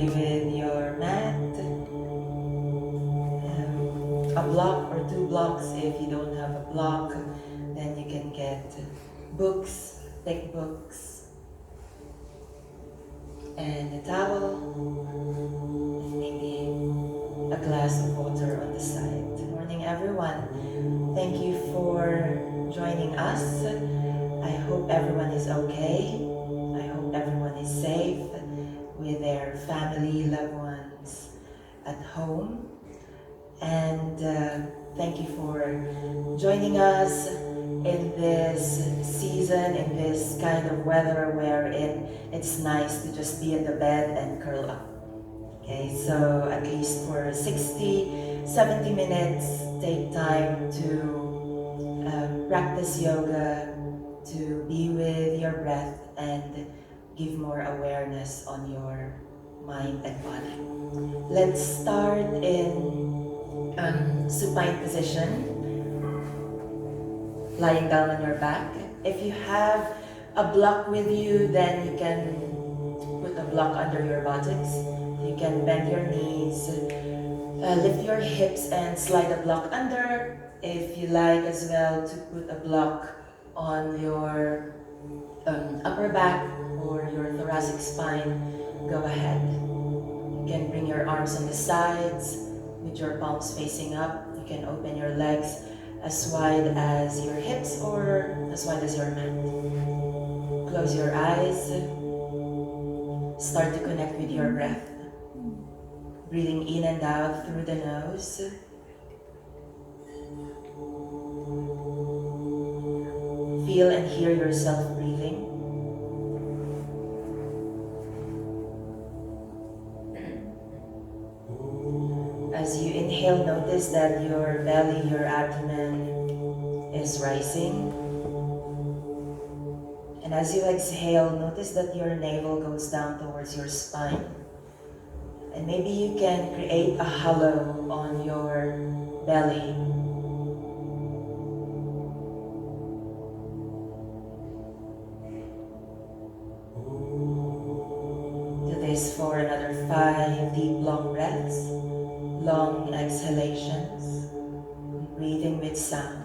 ready with your mat, a block or 2 blocks. If you don't have a block, then you can get books, thick books, and a towel, and maybe a glass of water on the side. Good morning, everyone. Thank you for joining us. I hope everyone is okay. I hope everyone is safe with their family, loved ones at home. And thank you for joining us in this season, in this kind of weather wherein it's nice to just be in the bed and curl up. Okay, so at least for 60, 70 minutes, take time to practice yoga, to be with your breath and give more awareness on your mind and body. Let's start in supine position, lying down on your back. If you have a block with you, then you can put a block under your buttocks. You can bend your knees, lift your hips and slide a block under. If you like as well to put a block on your upper back or your thoracic spine, go ahead. You can bring your arms on the sides with your palms facing up. You can open your legs as wide as your hips or as wide as your mat. Close your eyes. Start to connect with your breath. Breathing in and out through the nose. Feel and hear yourself breathing. As you inhale, notice that your belly, your abdomen is rising. And as you exhale, notice that your navel goes down towards your spine. And maybe you can create a hollow on your belly. Do this for another 5 deep, long breaths, long exhalations, breathing with sound.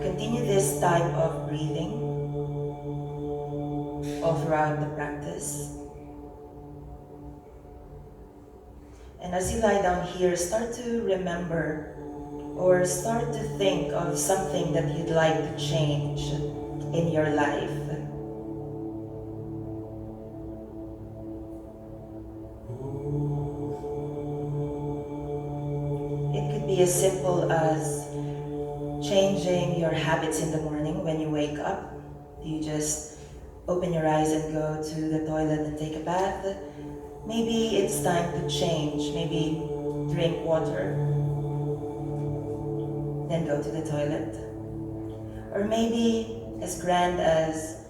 Continue this type of breathing all throughout the practice. And as you lie down here, start to remember or start to think of something that you'd like to change in your life. It could be as simple as changing your habits in the morning when you wake up. You just open your eyes and go to the toilet and take a bath. Maybe it's time to change. Maybe drink water, then go to the toilet. Or maybe as grand as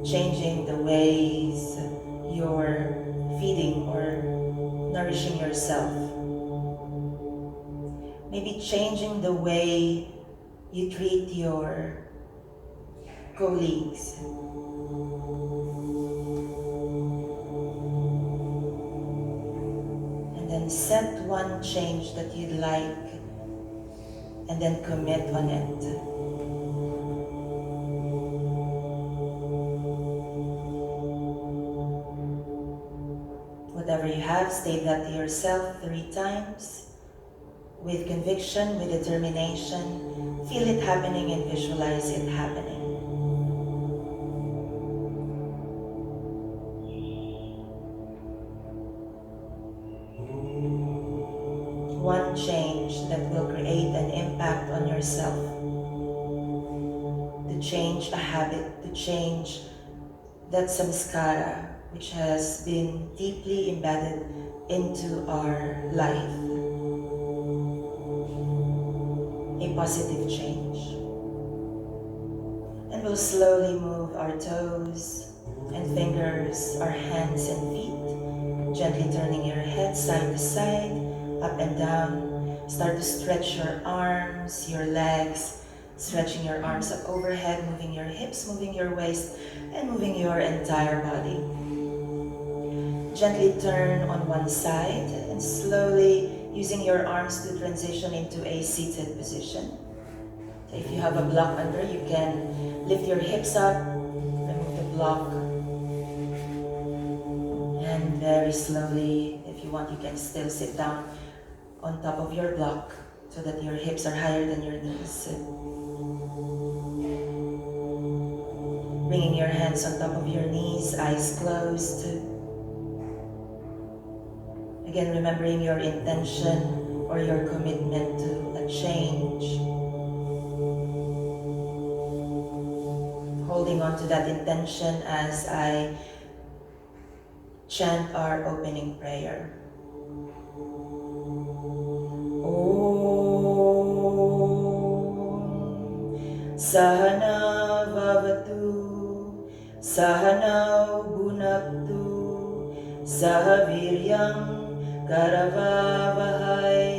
changing the ways you're feeding or nourishing yourself. Maybe changing the way you treat your colleagues. And then set one change that you'd like and then commit on it. Whatever you have, state that to yourself 3 times. With conviction, with determination, feel it happening and visualize it happening. One change that will create an impact on yourself. To change a habit, to change that samskara which has been deeply embedded into our life. A positive change. And we'll slowly move our toes and fingers our hands and feet, gently turning your head side to side, up and down. Start to stretch your arms, your legs, stretching your arms up overhead, moving your hips, moving your waist, and moving your entire body. Gently turn on one side and slowly using your arms to transition into a seated position. If you have a block under, you can lift your hips up, remove the block, and very slowly, if you want, you can still sit down on top of your block so that your hips are higher than your knees. Bringing your hands on top of your knees, eyes closed. Again, remembering your intention or your commitment to a change. Holding on to that intention as I chant our opening prayer. Om Sahana Vavatu Sahana Bhunaktu Sahaviryam Karavavahai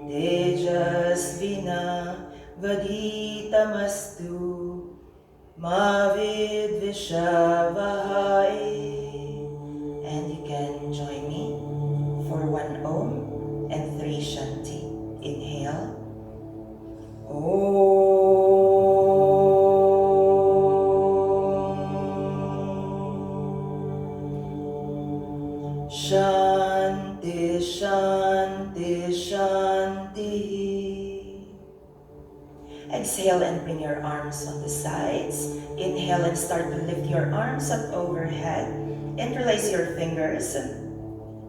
Tejasvina Vaditamastu Ma Vidvishavahai. And you can join me for 1 Om and 3 Shanti. Inhale. Om. Shanti, Shanti, Shanti. Exhale and bring your arms on the sides. Inhale and start to lift your arms up overhead. Interlace your fingers.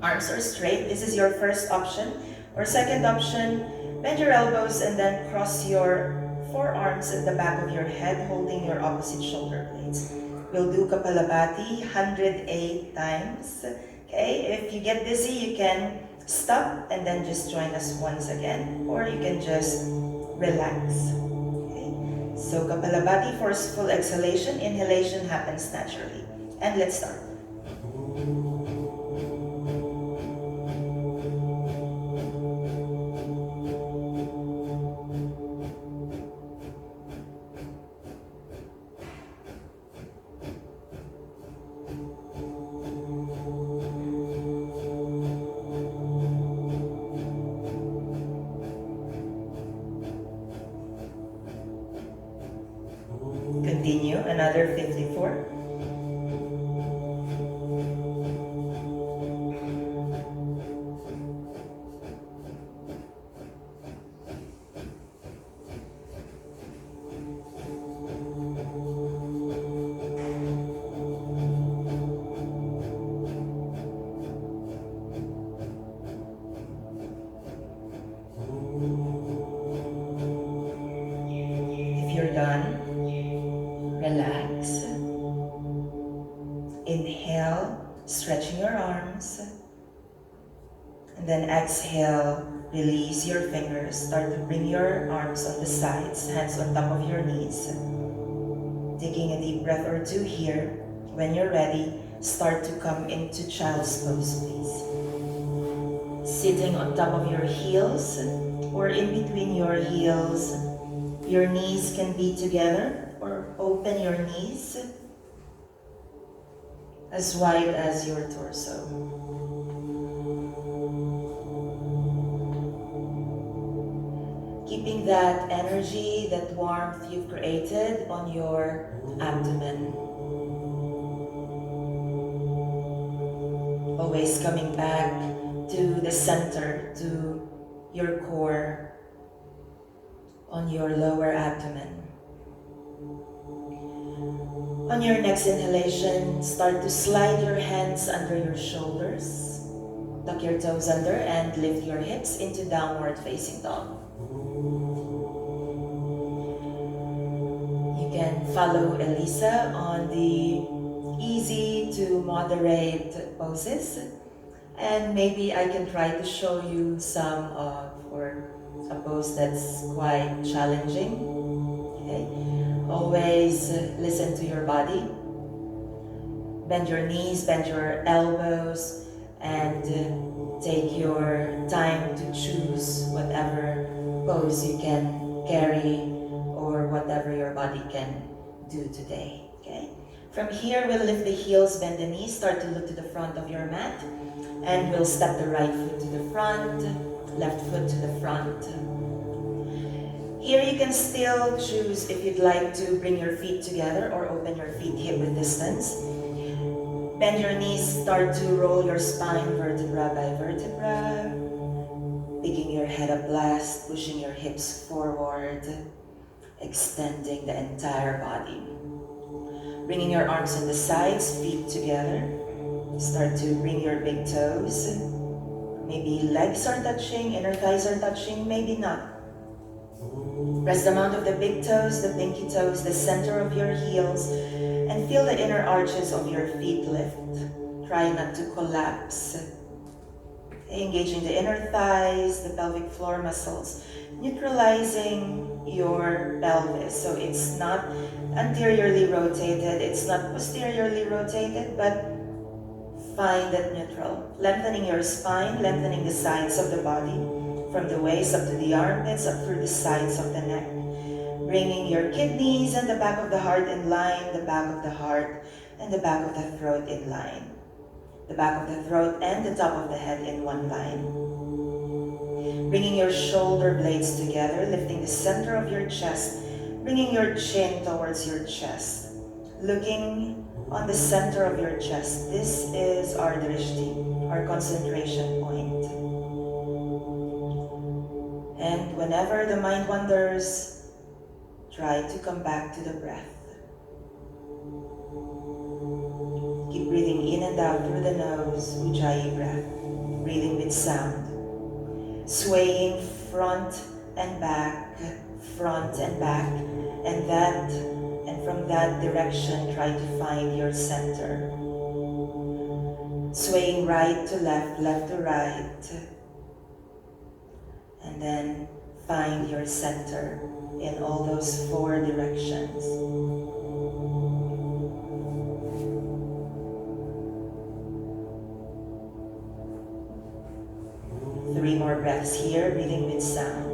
Arms are straight. This is your first option. Or second option, bend your elbows and then cross your forearms at the back of your head, holding your opposite shoulder blades. We'll do Kapalabhati 108 times. Okay, if you get dizzy, you can stop and then just join us once again, or you can just relax. Okay, so Kapalabhati, forceful exhalation, inhalation happens naturally. And let's start. Continue, another 54. If you're done, relax. Inhale, stretching your arms. And then exhale, release your fingers. Start to bring your arms on the sides, hands on top of your knees. Taking a deep breath or two here. When you're ready, start to come into child's pose, please. Sitting on top of your heels or in between your heels. Your knees can be together or open your knees as wide as your torso. Keeping that energy, that warmth you've created on your abdomen. Always coming back to the center, to your core, on your lower abdomen. On your next inhalation, start to slide your hands under your shoulders. Tuck your toes under and lift your hips into downward facing dog. You can follow Elisa on the easy to moderate poses. And maybe I can try to show you some or a pose that's quite challenging. Okay? Always listen to your body. Bend your knees, bend your elbows, and take your time to choose whatever pose you can carry or whatever your body can do today, okay? From here, we'll lift the heels, bend the knees, start to look to the front of your mat, and we'll step the right foot to the front, left foot to the front. Here you can still choose if you'd like to bring your feet together or open your feet hip width distance. Bend your knees, start to roll your spine vertebra by vertebra, picking your head up last, pushing your hips forward, extending the entire body. Bringing your arms on the sides, feet together. Start to bring your big toes. Maybe legs are touching, inner thighs are touching, maybe not. Press the mount of the big toes, the pinky toes, the center of your heels, and feel the inner arches of your feet lift. Try not to collapse. Engaging the inner thighs, the pelvic floor muscles, neutralizing your pelvis. So it's not anteriorly rotated, it's not posteriorly rotated, but find that neutral. Lengthening your spine, lengthening the sides of the body, from the waist up to the armpits, up through the sides of the neck. Bringing your kidneys and the back of the heart in line, the back of the heart and the back of the throat in line. The back of the throat and the top of the head in one line. Bringing your shoulder blades together, lifting the center of your chest, bringing your chin towards your chest. Looking on the center of your chest. This is our drishti, our concentration point. And whenever the mind wanders, try to come back to the breath. Keep breathing in and out through the nose, Ujjayi breath, breathing with sound. Swaying front and back, and from that direction, try to find your center. Swaying right to left, left to right, and then find your center in all those four directions. Three more breaths here, breathing with sound.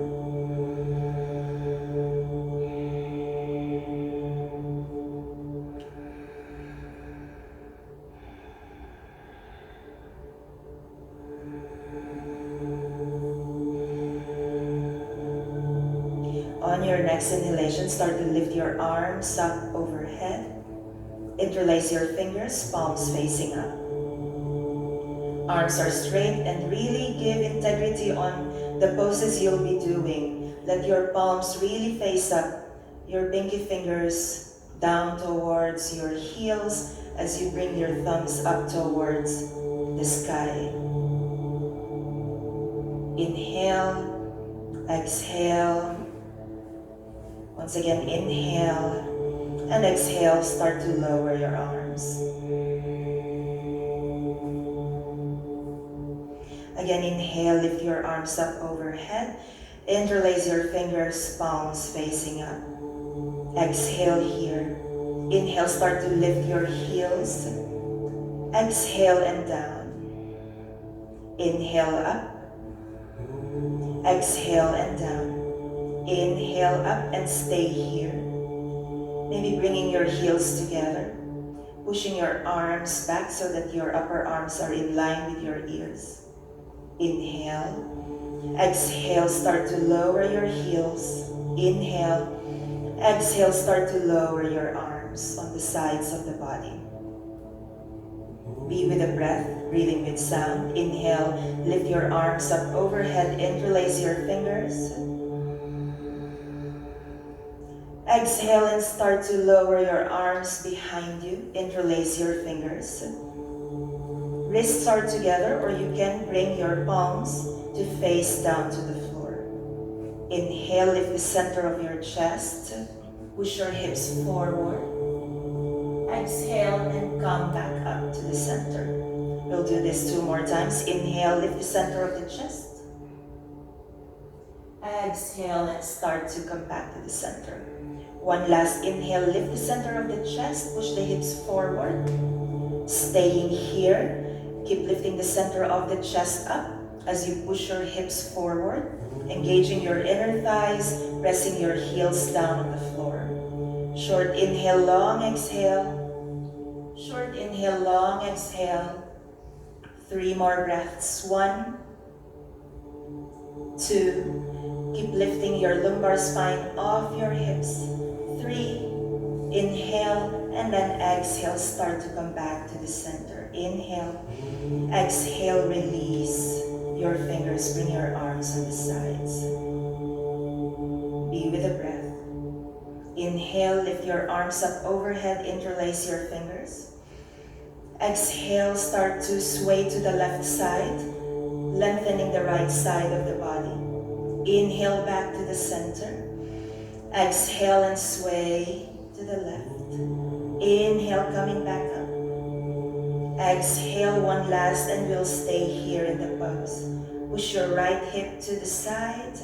On your next inhalation, start to lift your arms up overhead. Interlace your fingers, palms facing up. Arms are straight and really give integrity on the poses you'll be doing. Let your palms really face up, your pinky fingers down towards your heels as you bring your thumbs up towards the sky. Inhale, exhale. Once again, inhale and exhale, start to lower your arms. Again, inhale, lift your arms up overhead. Interlace your fingers, palms facing up. Exhale here. Inhale, start to lift your heels. Exhale and down. Inhale up. Exhale and down. Inhale up and stay here. Maybe bringing your heels together. Pushing your arms back so that your upper arms are in line with your ears. Inhale. Exhale, start to lower your heels. Inhale. Exhale, start to lower your arms on the sides of the body. Be with the breath, breathing with sound. Inhale, lift your arms up overhead, interlace your fingers. Exhale and start to lower your arms behind you, interlace your fingers. Wrists are together, or you can bring your palms to face down to the floor. Inhale, lift the center of your chest. Push your hips forward. Exhale and come back up to the center. We'll do this 2 more times. Inhale, lift the center of the chest. Exhale and start to come back to the center. One last inhale, lift the center of the chest. Push the hips forward. Staying here, keep lifting the center of the chest up as you push your hips forward, engaging your inner thighs, pressing your heels down on the floor. Short inhale, long exhale. Short inhale, long exhale. 3 more breaths. 1, 2. Keep lifting your lumbar spine off your hips. 3. Inhale and then exhale. Start to come back to the center. Inhale. Exhale, release your fingers. Bring your arms on the sides. Be with the breath. Inhale, lift your arms up overhead. Interlace your fingers. Exhale, start to sway to the left side, lengthening the right side of the body. Inhale back to the center. Exhale and sway to the left. Inhale, coming back up. Exhale, one last, and we'll stay here in the pose. Push your right hip to the side.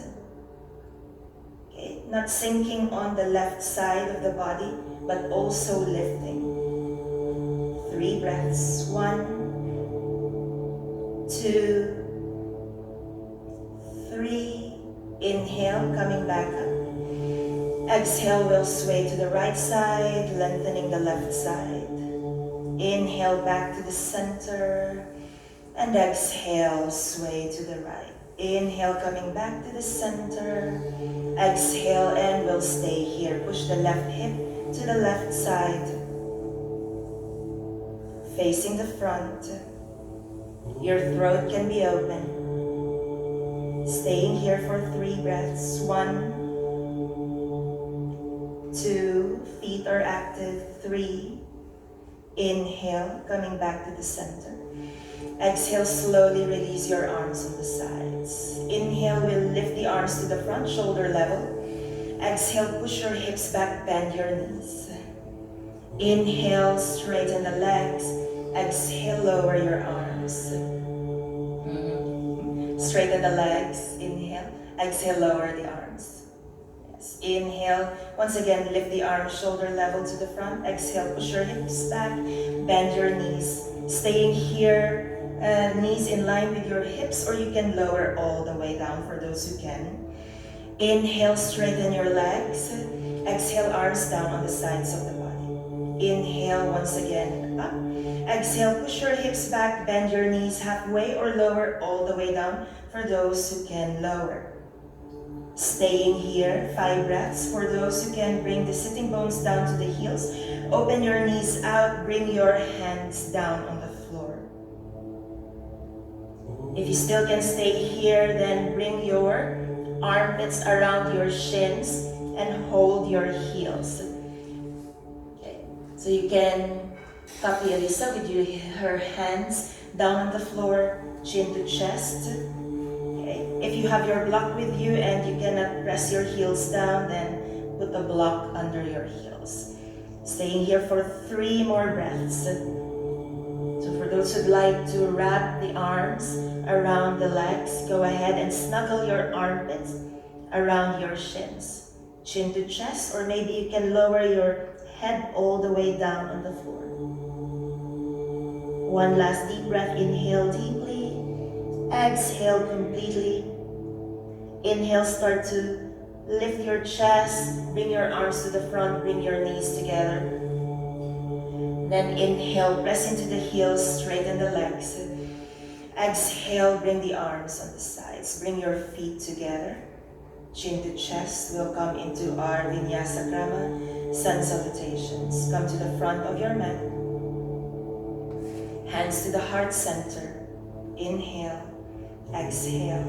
Okay, not sinking on the left side of the body, but also lifting. 3 breaths. 1, 2, 3. Inhale, coming back up. Exhale, we'll sway to the right side, lengthening the left side. Inhale, back to the center. And exhale, sway to the right. Inhale, coming back to the center. Exhale, and we'll stay here. Push the left hip to the left side. Facing the front. Your throat can be open. Staying here for 3 breaths. 1, 2, feet are active. 3. Inhale, coming back to the center. Exhale, slowly release your arms on the sides. Inhale, we'll lift the arms to the front, shoulder level. Exhale, push your hips back, bend your knees. Inhale, straighten the legs. Exhale, lower your arms. Straighten the legs. Inhale. Exhale, lower the arms. Yes. Inhale. Once again, lift the arms shoulder level to the front. Exhale, push your hips back. Bend your knees. Staying here, knees in line with your hips, or you can lower all the way down for those who can. Inhale, straighten your legs. Exhale, arms down on the sides of the body. Inhale, once again, up. Exhale, push your hips back, bend your knees halfway or lower all the way down for those who can lower. Staying here, 5 breaths. For those who can, bring the sitting bones down to the heels. Open your knees out, bring your hands down on the floor. If you still can stay here, then bring your armpits around your shins and hold your heels. Okay, so you can copy Lizel with her hands down on the floor, chin to chest. Okay. If you have your block with you and you cannot press your heels down, then put the block under your heels. Staying here for 3 more breaths. So for those who'd like to wrap the arms around the legs, go ahead and snuggle your armpits around your shins. Chin to chest, or maybe you can lower your head all the way down on the floor. One last deep breath. Inhale deeply. Exhale completely. Inhale, start to lift your chest. Bring your arms to the front. Bring your knees together. Then inhale, press into the heels, straighten the legs. Exhale, bring the arms on the sides. Bring your feet together. Chin to chest. We'll come into our VINYASA KRAMA, sun salutations. Come to the front of your mat. Hands to the heart center. Inhale, exhale.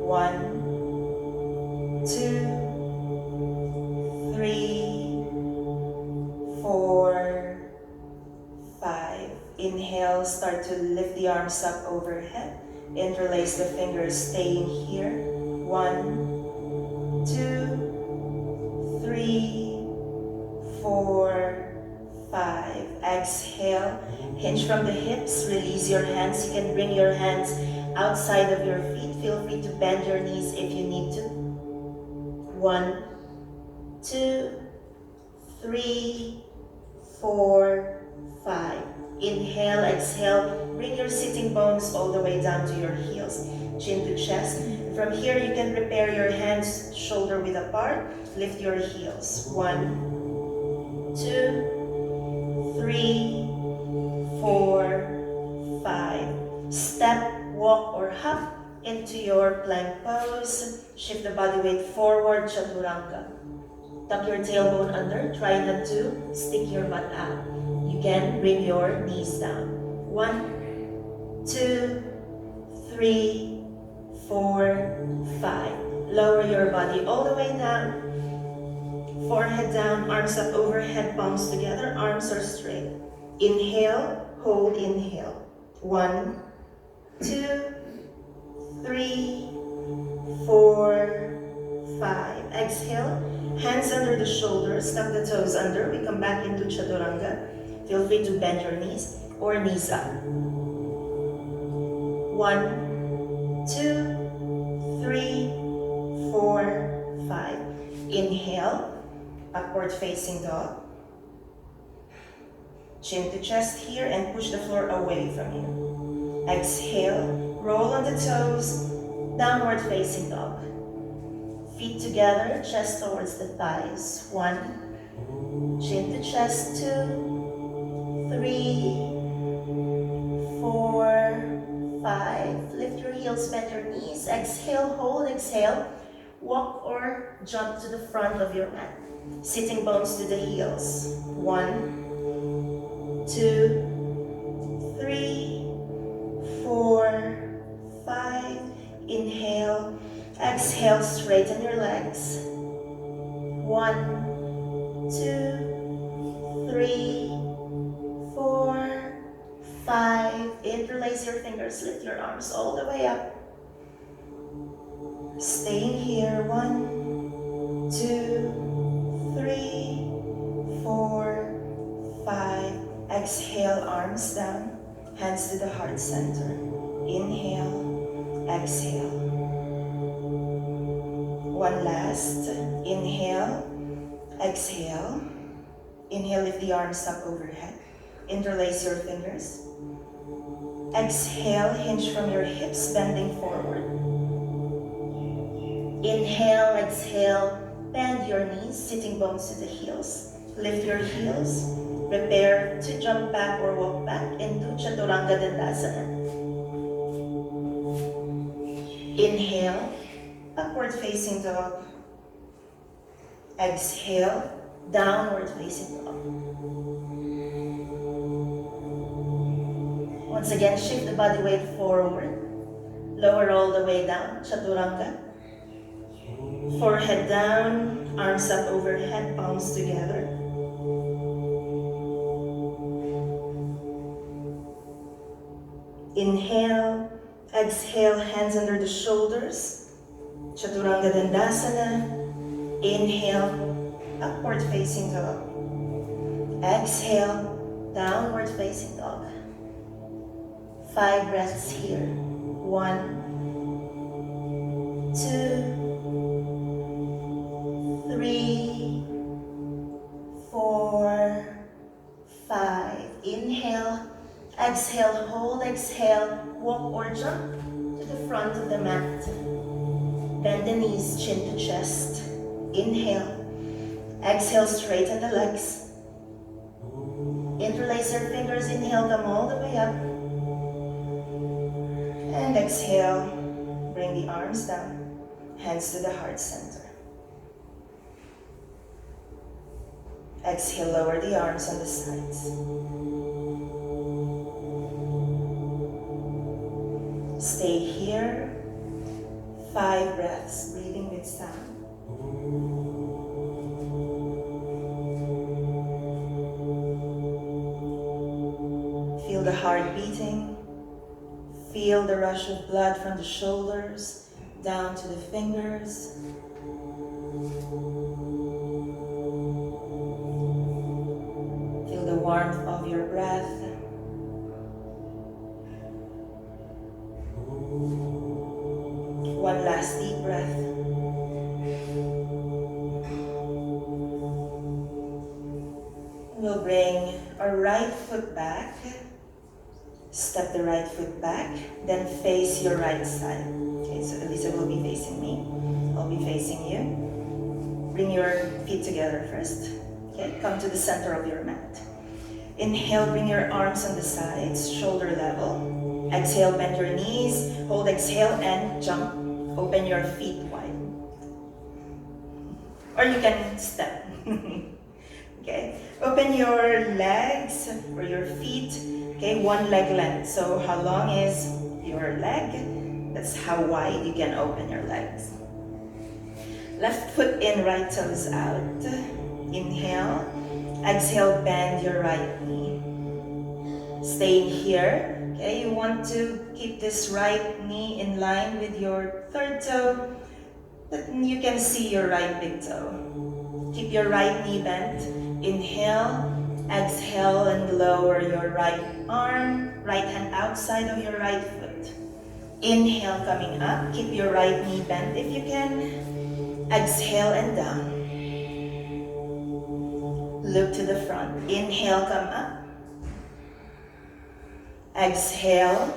1, 2, 3, 4, 5. Inhale, start to lift the arms up overhead. Interlace the fingers, staying here. 1, 2, 3, 4, 5. Exhale, hinge from the hips, release your hands. You can bring your hands outside of your feet. Feel free to bend your knees if you need to. 1, 2, 3, 4, 5. Inhale, exhale, bring your sitting bones all the way down to your heels, chin to chest. From here, you can prepare your hands shoulder width apart. Lift your heels. 1, 2, 3, 4, 5. Step, walk, or hop into your plank pose. Shift the body weight forward, chaturanga. Tuck your tailbone under. Try not to stick your butt out. You can bring your knees down. 1, 2, 3, 4, 5. Lower your body all the way down. Forehead down, arms up overhead, palms together, arms are straight. Inhale, hold, inhale. 1, 2, 3, 4, 5. Exhale, hands under the shoulders, tuck the toes under. We come back into chaturanga. Feel free to bend your knees or knees up. 1, 2, 3, 4, 5. Inhale, upward facing dog. Chin to chest here and push the floor away from you. Exhale, roll on the toes, downward facing dog. Feet together, chest towards the thighs. 1, chin to chest, 2, 3, 4, 5. Lift your heels, bend your knees. Exhale, hold, exhale. Walk or jump to the front of your mat. Sitting bones to the heels. 1, 2, 3, 4, 5. Inhale. Exhale, straighten your legs. 1, 2, 3, 4, 5. Interlace your fingers, lift your arms all the way up. Staying here. 1, 2, 3, 4, 5. Exhale, arms down, hands to the heart center. Inhale, exhale. One last. Inhale, exhale. Inhale, lift the arms up overhead. Interlace your fingers. Exhale, hinge from your hips, bending forward. Inhale, exhale, bend your knees, sitting bones to the heels. Lift your heels. Prepare to jump back or walk back into Chaturanga Dandasana. Inhale, upward facing dog. Exhale, downward facing dog. Once again, shift the body weight forward. Lower all the way down, Chaturanga. Forehead down, arms up overhead, palms together. Inhale, exhale, hands under the shoulders. Chaturanga Dandasana. Inhale, upward facing dog. Exhale, downward facing dog. 5 breaths here. 1, 2, 3, 4, 5. Inhale, exhale, hold, exhale, walk or jump to the front of the mat. Bend the knees, chin to chest. Inhale, exhale, straighten the legs. Interlace your fingers, inhale, come all the way up. And exhale, bring the arms down, hands to the heart center. Exhale, lower the arms on the sides. Stay here. 5 breaths, breathing with sound. Feel the heart beating. Feel the rush of blood from the shoulders down to the fingers. Feel the warmth of your breath. One last deep breath. We'll bring our right foot back Step the right foot back, then face your right side. Okay, so Elisa will be facing me. I'll be facing you. Bring your feet together first. Okay, come to the center of your mat. Inhale, bring your arms on the sides, shoulder level. Exhale, bend your knees. Hold, exhale, and jump. Open your feet wide. Or you can step. Okay, open your legs or your feet. Okay, one leg length. So how long is your leg? That's how wide you can open your legs. Left foot in, right toes out. Inhale. Exhale, bend your right knee. Staying here. Okay, you want to keep this right knee in line with your third toe. That you can see your right big toe. Keep your right knee bent. Inhale, exhale, and lower your right arm, right hand outside of your right foot. Inhale, coming up. Keep your right knee bent if you can. Exhale and down. Look to the front. Inhale, come up. Exhale.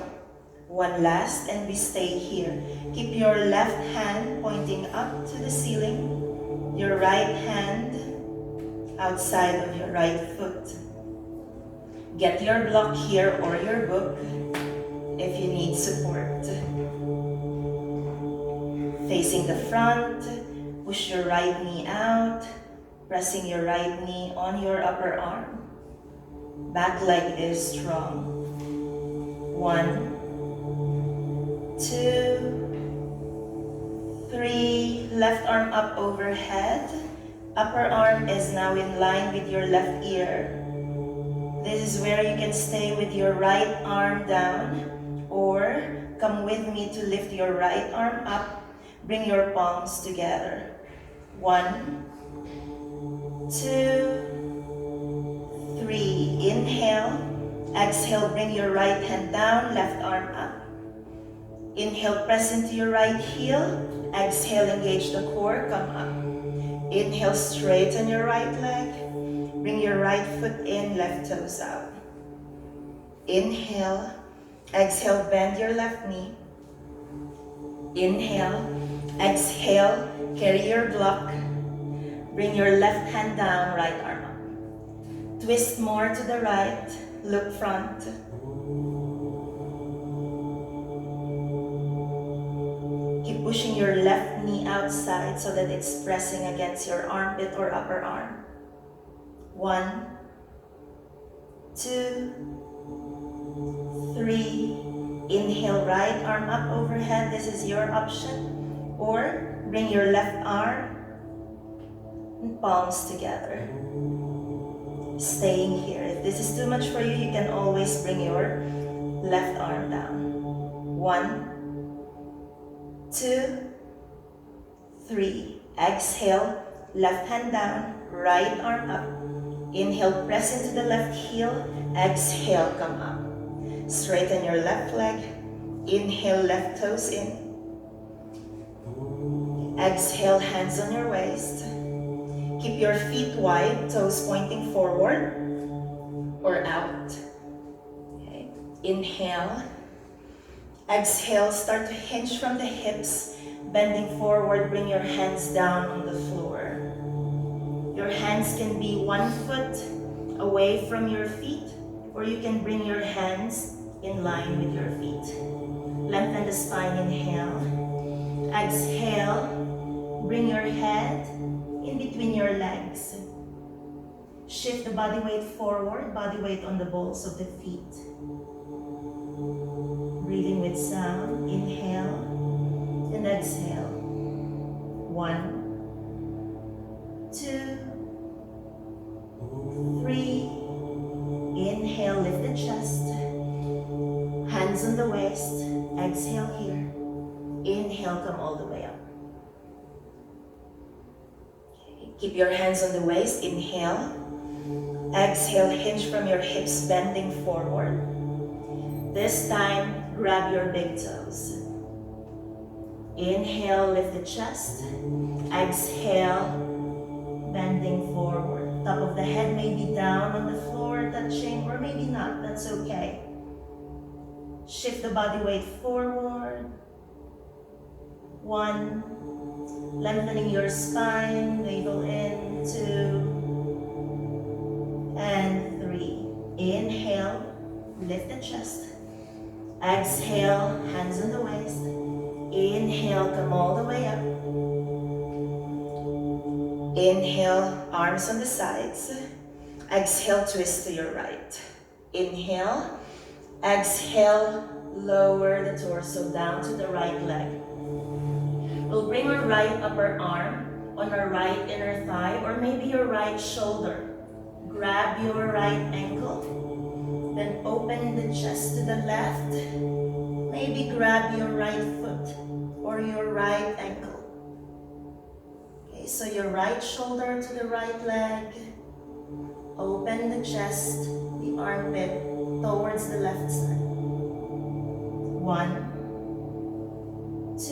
One last, and we stay here. Keep your left hand pointing up to the ceiling. Your right hand outside of your right foot. Get your block here or your book if you need support. Facing the front, push your right knee out, pressing your right knee on your upper arm. Back leg is strong. 1, 2, 3, left arm up overhead. Upper arm is now in line with your left ear. This is where you can stay with your right arm down, or come with me to lift your right arm up. Bring your palms together. 1, 2, 3. Inhale. Exhale, bring your right hand down, left arm up. Inhale, press into your right heel. Exhale, engage the core, come up. Inhale, straighten your right leg. Bring your right foot in, left toes out. Inhale. Exhale, bend your left knee. Inhale. Exhale, carry your block. Bring your left hand down, right arm up. Twist more to the right, look front. Keep pushing your left knee outside so that it's pressing against your armpit or upper arm. 1, 2, 3. Inhale, right arm up overhead. This is your option. Or bring your left arm and palms together. Staying here. If this is too much for you, you can always bring your left arm down. 1, 2, 3. Exhale, left hand down, right arm up. Inhale, press into the left heel. Exhale, come up. Straighten your left leg. Inhale, left toes in. Exhale, hands on your waist. Keep your feet wide, toes pointing forward or out. Okay. Inhale. Exhale, start to hinge from the hips, bending forward, bring your hands down on the floor. Your hands can be 1 foot away from your feet, or you can bring your hands in line with your feet. Lengthen the spine, inhale. Exhale, bring your head in between your legs. Shift the body weight forward, body weight on the balls of the feet. Breathing with sound, inhale and exhale. 1, 2, 3. Inhale, lift the chest. Hands on the waist. Exhale here. Inhale, come all the way up. Okay. Keep your hands on the waist. Inhale. Exhale, hinge from your hips, bending forward. This time, grab your big toes. Inhale, lift the chest. Exhale, bending forward. Top of the head may be down on the floor, touching, or maybe not, that's okay. Shift the body weight forward. 1. Lengthening your spine, navel in. 2. And 3. Inhale, lift the chest. Exhale, hands on the waist. Inhale, come all the way up. Inhale, arms on the sides. Exhale, twist to your right. Inhale. Exhale, lower the torso down to the right leg. We'll bring our right upper arm on our right inner thigh or maybe your right shoulder. Grab your right ankle. Then open the chest to the left. Maybe grab your right foot or your right ankle. Okay, so your right shoulder to the right leg. Open the chest, the armpit towards the left side. 1, 2,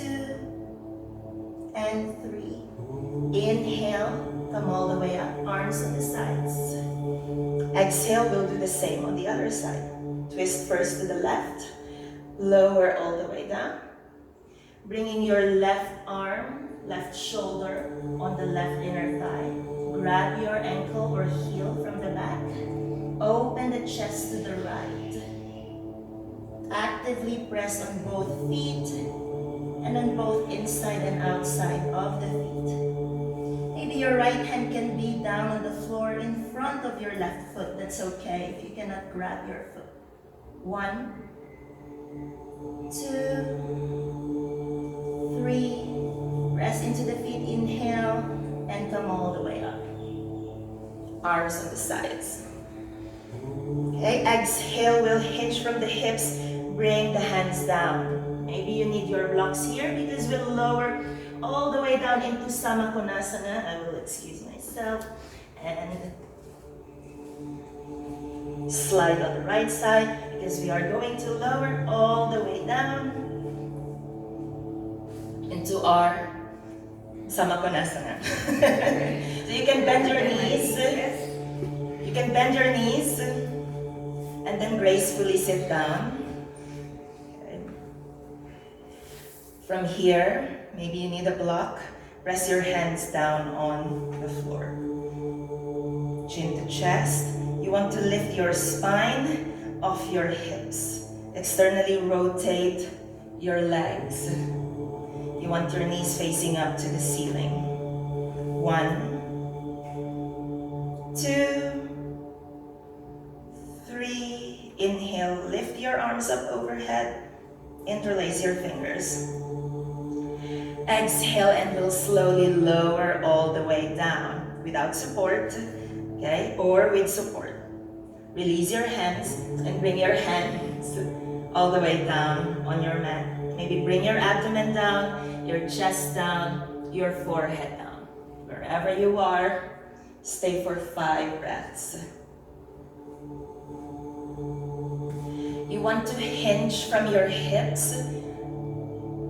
and 3. Inhale, come all the way up, arms on the sides. Exhale, we'll do the same on the other side. Twist first to the left, lower all the way down. Bringing your left arm, left shoulder on the left inner thigh. Grab your ankle or heel from the back. Open the chest to the right. Actively press on both feet and on both inside and outside of the feet. Maybe your right hand can be down on the floor in front of your left foot. That's okay if you cannot grab your foot. 1, 2, 3. Press into the feet, inhale, and come all the way up. Arms on the sides. Okay, exhale, we'll hinge from the hips, bring the hands down. Maybe you need your blocks here because we'll lower all the way down into Samakonasana. I will excuse myself. And slide on the right side because we are going to lower all the way down into our Samakonasana. So you can bend your knees. You can bend your knees and then gracefully sit down. Okay. From here, maybe you need a block. Press your hands down on the floor. Chin to chest. You want to lift your spine off your hips. Externally rotate your legs. You want your knees facing up to the ceiling. 1, 2, 3. Inhale, lift your arms up overhead. Interlace your fingers. Exhale, and we'll slowly lower all the way down without support, okay, or with support. Release your hands and bring your hands all the way down on your mat. Maybe bring your abdomen down, your chest down, your forehead down. Wherever you are, stay for 5 breaths. You want to hinge from your hips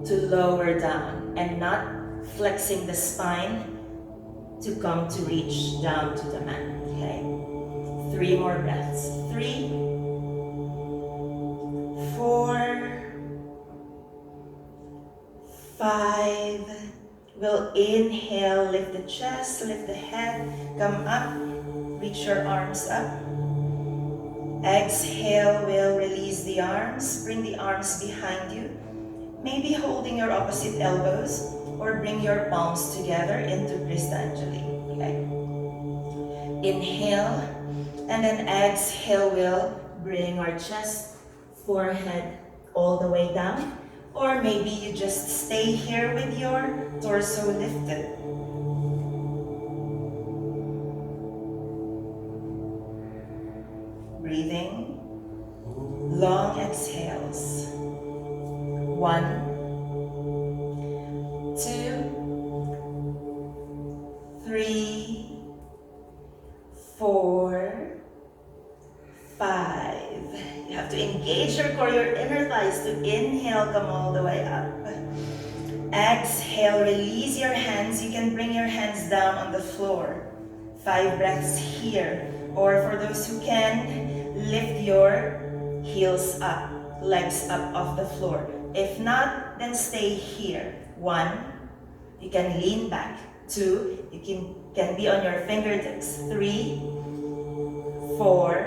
to lower down and not flexing the spine to come to reach down to the mat, okay? 3 more breaths. 3, 4, 5. We'll inhale, lift the chest, lift the head, come up, reach your arms up. Exhale, we'll release the arms, bring the arms behind you. Maybe holding your opposite elbows or bring your palms together into Kristanjali, okay? Inhale, and then exhale, we'll bring our chest, forehead all the way down. Or maybe you just stay here with your torso lifted. Breathing, long exhales. 1, 2, 3, 4, 5. You have to engage your core, your inner thighs to inhale, come all the way up. Exhale, release your hands. You can bring your hands down on the floor. 5 breaths here. Or for those who can, lift your heels up. legs up off the floor. If not, then stay here. 1, you can lean back. 2, you can be on your fingertips. 3, 4,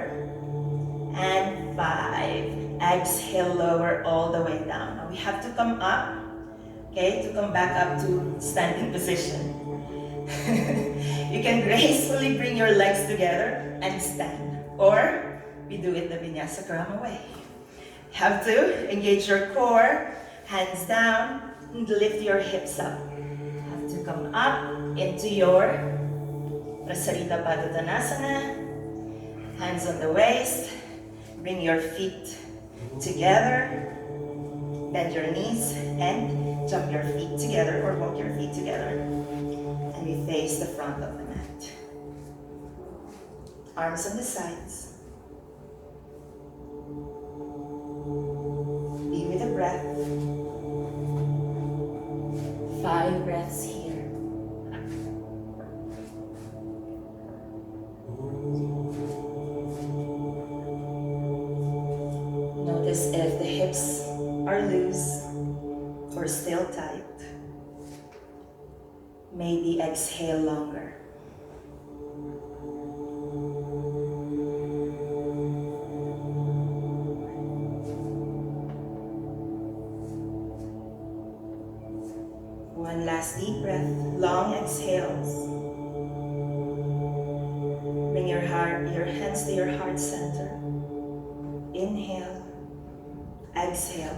and 5. Exhale, lower all the way down. Now we have to come up, okay, to come back up to standing position. You can gracefully bring your legs together and stand. Or we do it the Vinyasa Krama way. Have to engage your core, hands down, and lift your hips up. Have to come up into your Prasarita Padottanasana. Hands on the waist. Bring your feet together. Bend your knees and jump your feet together or walk your feet together. And we face the front of the mat. Arms on the sides. Be with the breath. 5 breaths here. Notice if the hips are loose or still tight. Maybe exhale longer. One last deep breath, long exhales. Bring your hands to your heart center. Inhale, exhale.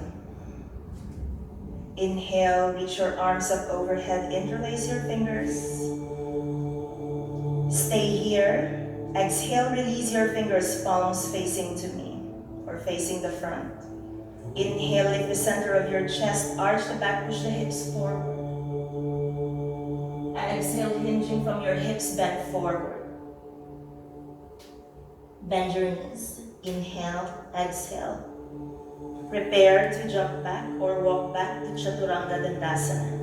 Inhale, reach your arms up overhead, interlace your fingers. Stay here. Exhale, release your fingers, palms facing to me or facing the front. Inhale, lift the center of your chest, arch the back, push the hips forward. Exhale, hinging from your hips, bend forward. Bend your knees. Inhale, exhale. Prepare to jump back or walk back to Chaturanga Dandasana.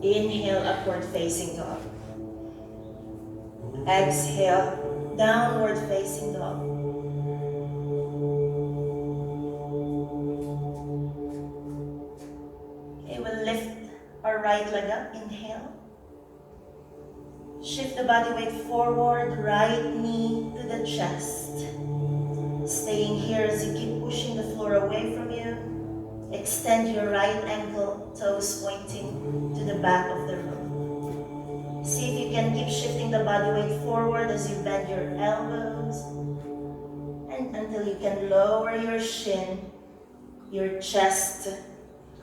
Inhale, upward facing dog. Exhale, downward facing dog. Okay, we'll lift our right leg up. Inhale. Shift the body weight forward, right knee to the chest. Staying here as you keep pushing the floor away from you. Extend your right ankle, toes pointing to the back of the room. See if you can keep shifting the body weight forward as you bend your elbows. And until you can lower your shin, your chest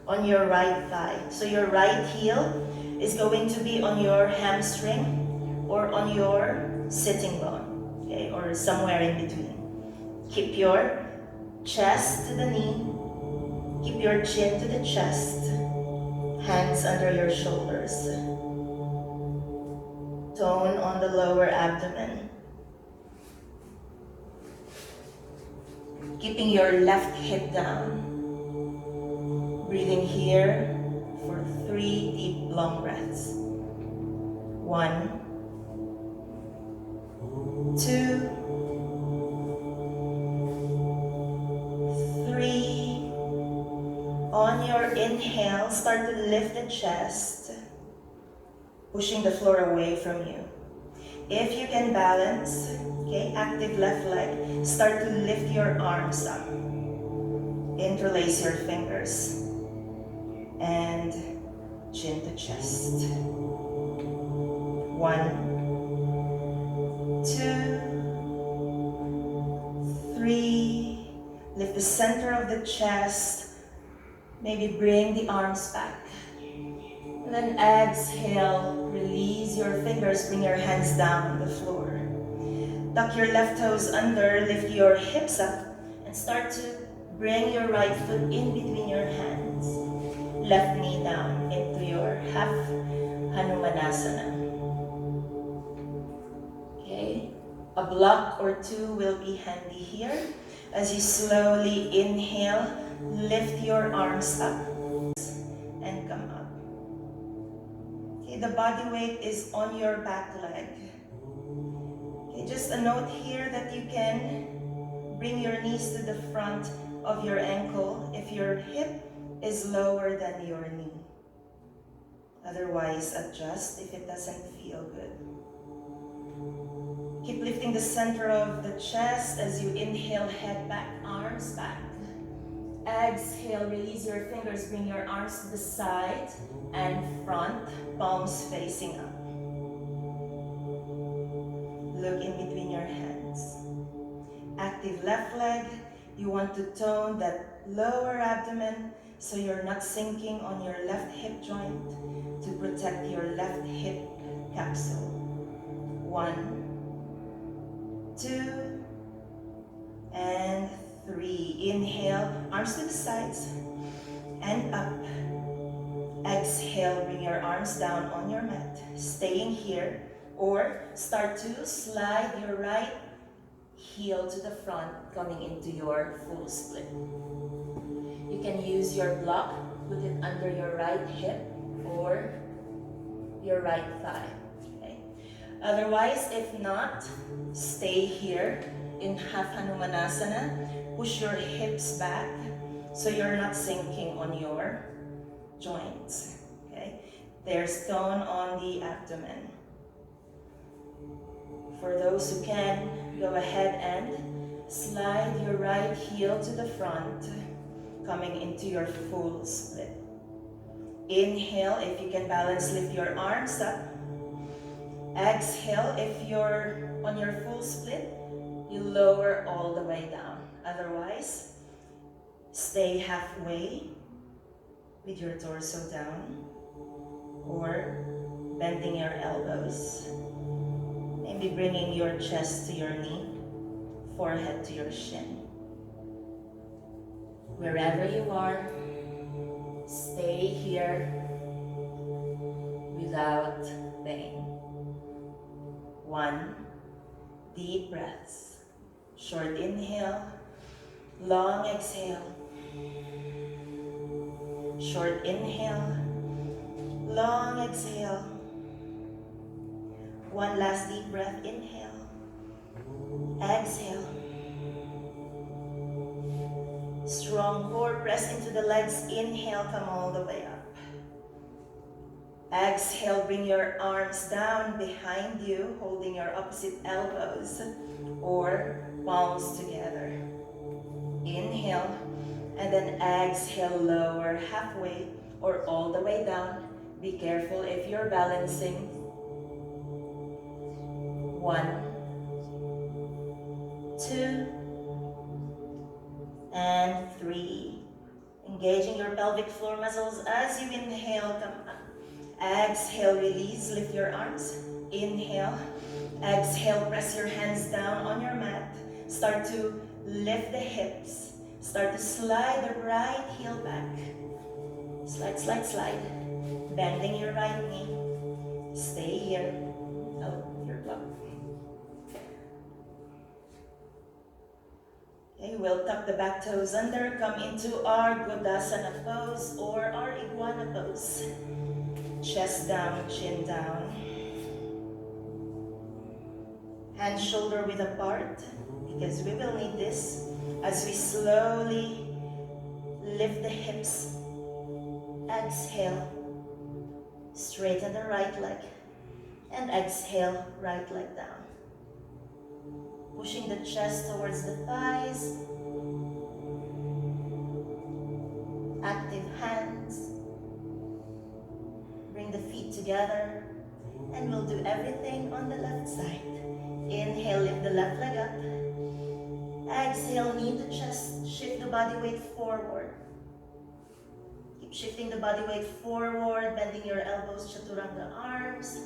on your right thigh. So your right heel is going to be on your hamstring or on your sitting bone, okay, or somewhere in between. Keep your chest to the knee. Keep your chin to the chest. Hands under your shoulders. Tone on the lower abdomen. Keeping your left hip down. Breathing here for 3 deep, long breaths. 1, 2, 3. On your inhale, start to lift the chest, pushing the floor away from you. If you can balance, okay, active left leg, start to lift your arms up. Interlace your fingers and chin to chest. 1, 2, 3. Lift the center of the chest. Maybe bring the arms back. And then exhale, release your fingers, bring your hands down on the floor. Tuck your left toes under, lift your hips up, and start to bring your right foot in between your hands. Left knee down into your half Hanumanasana. Okay, a block or 2 will be handy here. As you slowly inhale, lift your arms up and come up. Okay, the body weight is on your back leg. Okay, just a note here that you can Bring your knees to the front of your ankle if your hip is lower than your knee. Otherwise, adjust if it doesn't feel good. Keep lifting the center of the chest as you inhale, head back, arms back. Exhale, release your fingers, bring your arms to the side and front, palms facing up. Look in between your hands. Active left leg, you want to tone that lower abdomen so you're not sinking on your left hip joint to protect your left hip capsule. 1, 2, and 3. Inhale, arms to the sides and up. Exhale, bring your arms down on your mat, staying here, or start to slide your right heel to the front, coming into your full split. You can use your block, put it under your right hip or your right thigh. Okay? Otherwise, if not, stay here in half Hanumanasana. Push your hips back so you're not sinking on your joints. Okay? There's tone on the abdomen. For those who can, go ahead and slide your right heel to the front, coming into your full split. Inhale, if you can balance, lift your arms up. Exhale, if you're on your full split, you lower all the way down. Otherwise, stay halfway with your torso down or bending your elbows. Maybe bringing your chest to your knee, forehead to your shin. Wherever you are, stay here without pain. 1, deep breaths. Short inhale, long exhale. Short inhale, long exhale. 1 last deep breath, inhale, exhale. Strong core, press into the legs, inhale, come all the way up. Exhale, bring your arms down behind you, holding your opposite elbows or palms together. Inhale, and then exhale, lower halfway or all the way down. Be careful if you're balancing. 1, 2, and 3. Engaging your pelvic floor muscles as you inhale, come up. Exhale, release, lift your arms. Inhale, exhale, press your hands down on your mat. Start to lift the hips. Start to slide the right heel back. Slide, slide, slide. Bending your right knee. Stay here. Oh, your block. Okay, we'll tuck the back toes under, come into our Godasana pose or our Iguana pose. Chest down, chin down. Hands shoulder width apart, because we will need this as we slowly lift the hips. Exhale, straighten the right leg, and exhale, right leg down. Pushing the chest towards the thighs. Active hands. Bring the feet together. And we'll do everything on the left side. Inhale, lift the left leg up. Exhale, knee to chest. Shift the body weight forward. Keep shifting the body weight forward, bending your elbows, chaturanga arms.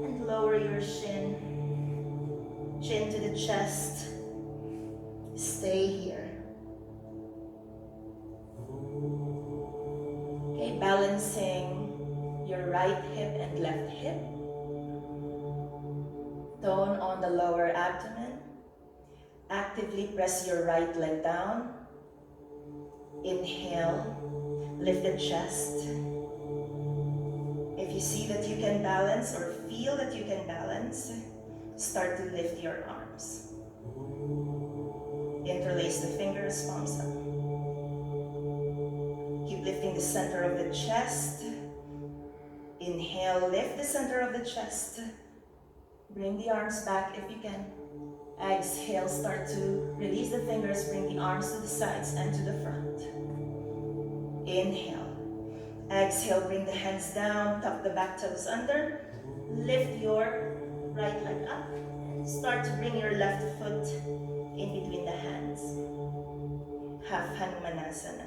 And lower your shin. Chin to the chest. Stay here. Okay, balancing your right hip and left hip. Tone on the lower abdomen. Actively press your right leg down. Inhale, lift the chest. If you see that you can balance or feel that you can balance, start to lift your arms. Interlace the fingers, palms up. Keep lifting the center of the chest. Inhale, lift the center of the chest. Bring the arms back if you can. Exhale, start to release the fingers, bring the arms to the sides and to the front. Inhale. Exhale, bring the hands down, tuck the back toes under. Lift your right leg up. Start to bring your left foot in between the hands. Half Hanumanasana.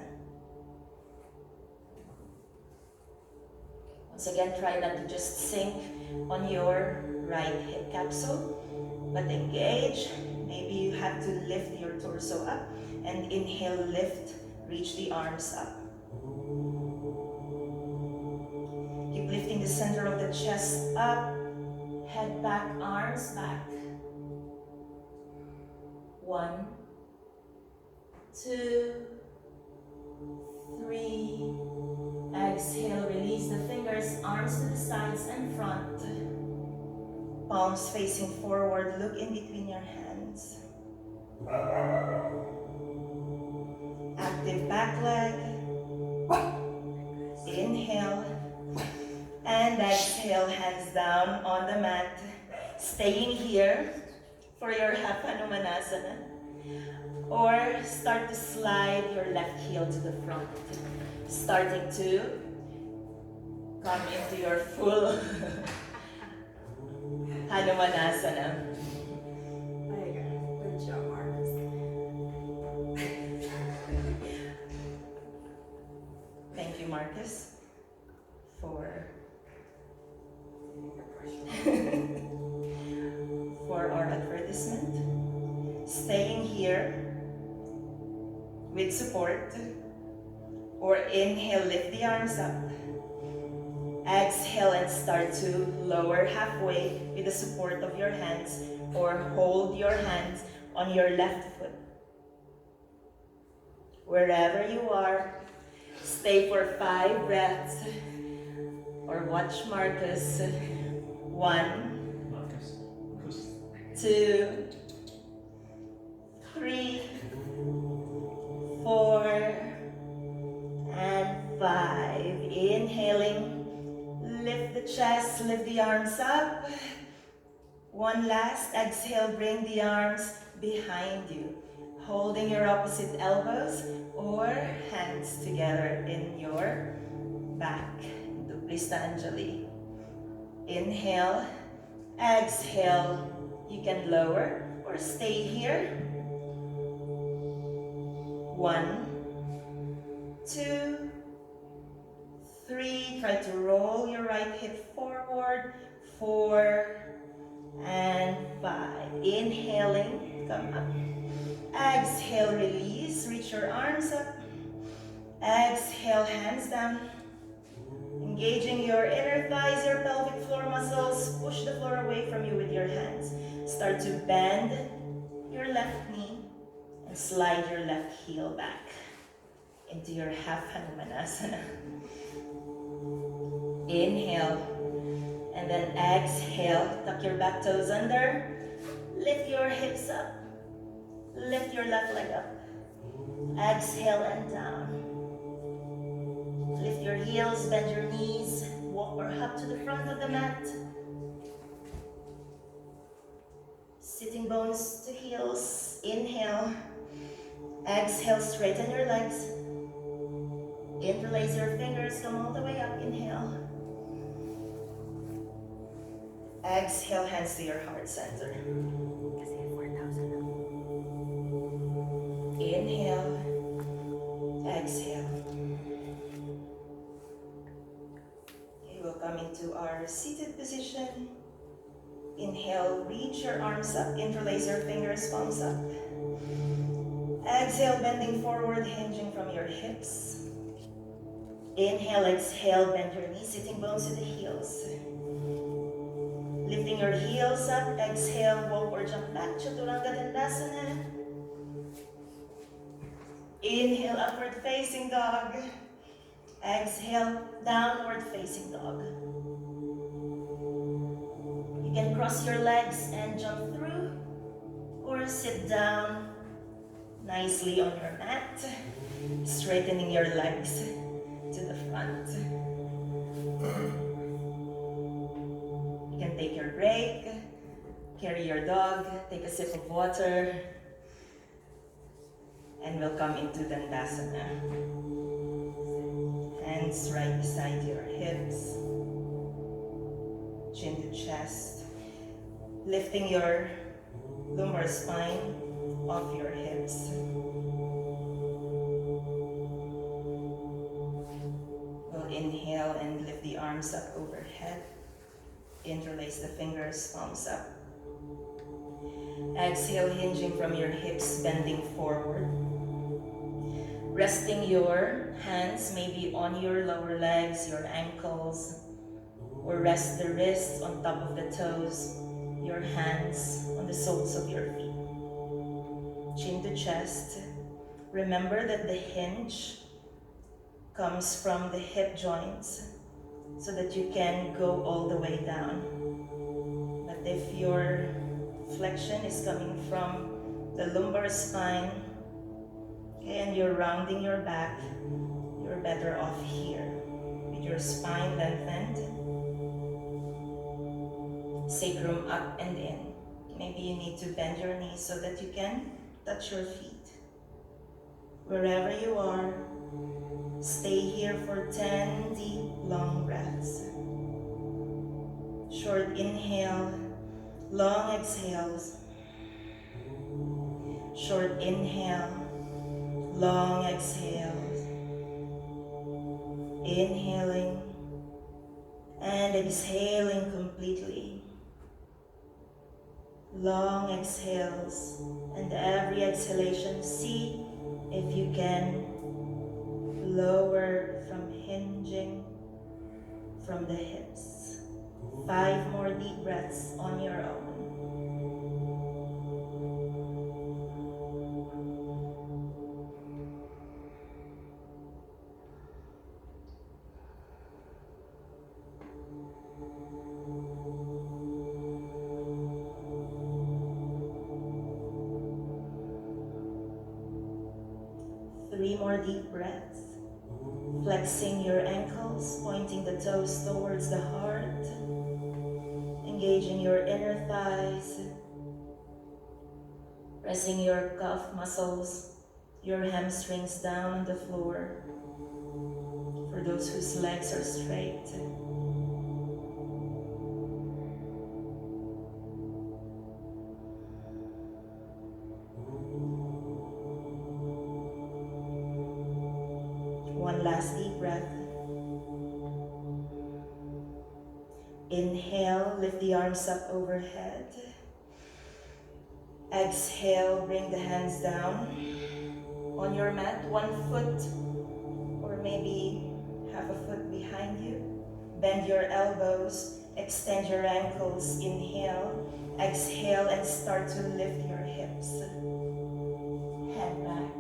Once again, try not to just sink on your right hip capsule, but engage. Maybe you have to lift your torso up and inhale, lift, reach the arms up. Keep lifting the center of the chest up, head back, arms back. 1, 2, 3. Exhale, release the fingers, arms to the sides and front. Palms facing forward, look in between your hands. Active back leg. Inhale. And exhale, hands down on the mat. Staying here for your half Hanumanasana. Or start to slide your left heel to the front. Starting to come into your full Hanumanasana. Good job, Marcus. Thank you, Marcus, for our advertisement. Staying here with support. Or inhale, lift the arms up. Exhale and start to lower halfway with the support of your hands, or hold your hands on your left foot. Wherever you are, stay for 5 breaths, or watch Marcus. 1, 2, 3, 4, and 5. Inhaling, lift the chest, lift the arms up. One last exhale, bring the arms behind you, holding your opposite elbows or hands together in your back. Duplista Anjali. Inhale, exhale. You can lower or stay here. 1, 2, 3. Try to roll your right hip forward. 4 and 5. Inhaling, come up. Exhale, release. Reach your arms up. Exhale, hands down. Engaging your inner thighs, your pelvic floor muscles. Push the floor away from you with your hands. Start to bend your left knee and slide your left heel back into your half Hanumanasana. Inhale, and then exhale. Tuck your back toes under. Lift your hips up. Lift your left leg up. Exhale and down. Lift your heels, bend your knees. Walk or hop to the front of the mat. Sitting bones to heels. Inhale. Exhale, straighten your legs. Interlace your fingers, come all the way up. Inhale. Exhale, hands to your heart center. Inhale. Exhale. Okay, we'll come into our seated position. Inhale, reach your arms up, interlace your fingers, palms up. Exhale, bending forward, hinging from your hips. Inhale, exhale, bend your knees, sitting bones to the heels. Lifting your heels up, exhale, walk or jump back, Chaturanga Dandasana. Inhale, upward facing dog. Exhale, downward facing dog. You can cross your legs and jump through, or sit down nicely on your mat, straightening your legs to the front. You can take your break, carry your dog, take a sip of water, and we'll come into Dandasana. Hands right beside your hips, chin to chest, lifting your lumbar spine off your hips. We'll inhale and lift the arms up overhead. Interlace the fingers, palms up. Exhale, hinging from your hips, bending forward. Resting your hands maybe on your lower legs, your ankles, or rest the wrists on top of the toes, your hands on the soles of your feet. Chin to chest. Remember that the hinge comes from the hip joints so that you can go all the way down. But if your flexion is coming from the lumbar spine, okay, and you're rounding your back, you're better off here with your spine lengthened, sacrum up and in. Maybe you need to bend your knees so that you can touch your feet. Wherever you are, stay here for 10 deep, long breaths. Short inhale, long exhales. Short inhale, long exhales. Inhaling and exhaling completely. Long exhales, and every exhalation, see if you can lower from hinging from the hips. 5 more deep breaths on your own. Three more deep breaths. Flexing your ankles, pointing the toes towards the heart. Engaging your inner thighs. Pressing your calf muscles, your hamstrings down on the floor. For those whose legs are straight. One last deep breath. Inhale, lift the arms up overhead. Exhale, bring the hands down on your mat, 1 foot or maybe half a foot behind you. Bend your elbows, extend your ankles. Inhale, exhale, and start to lift your hips. Head back.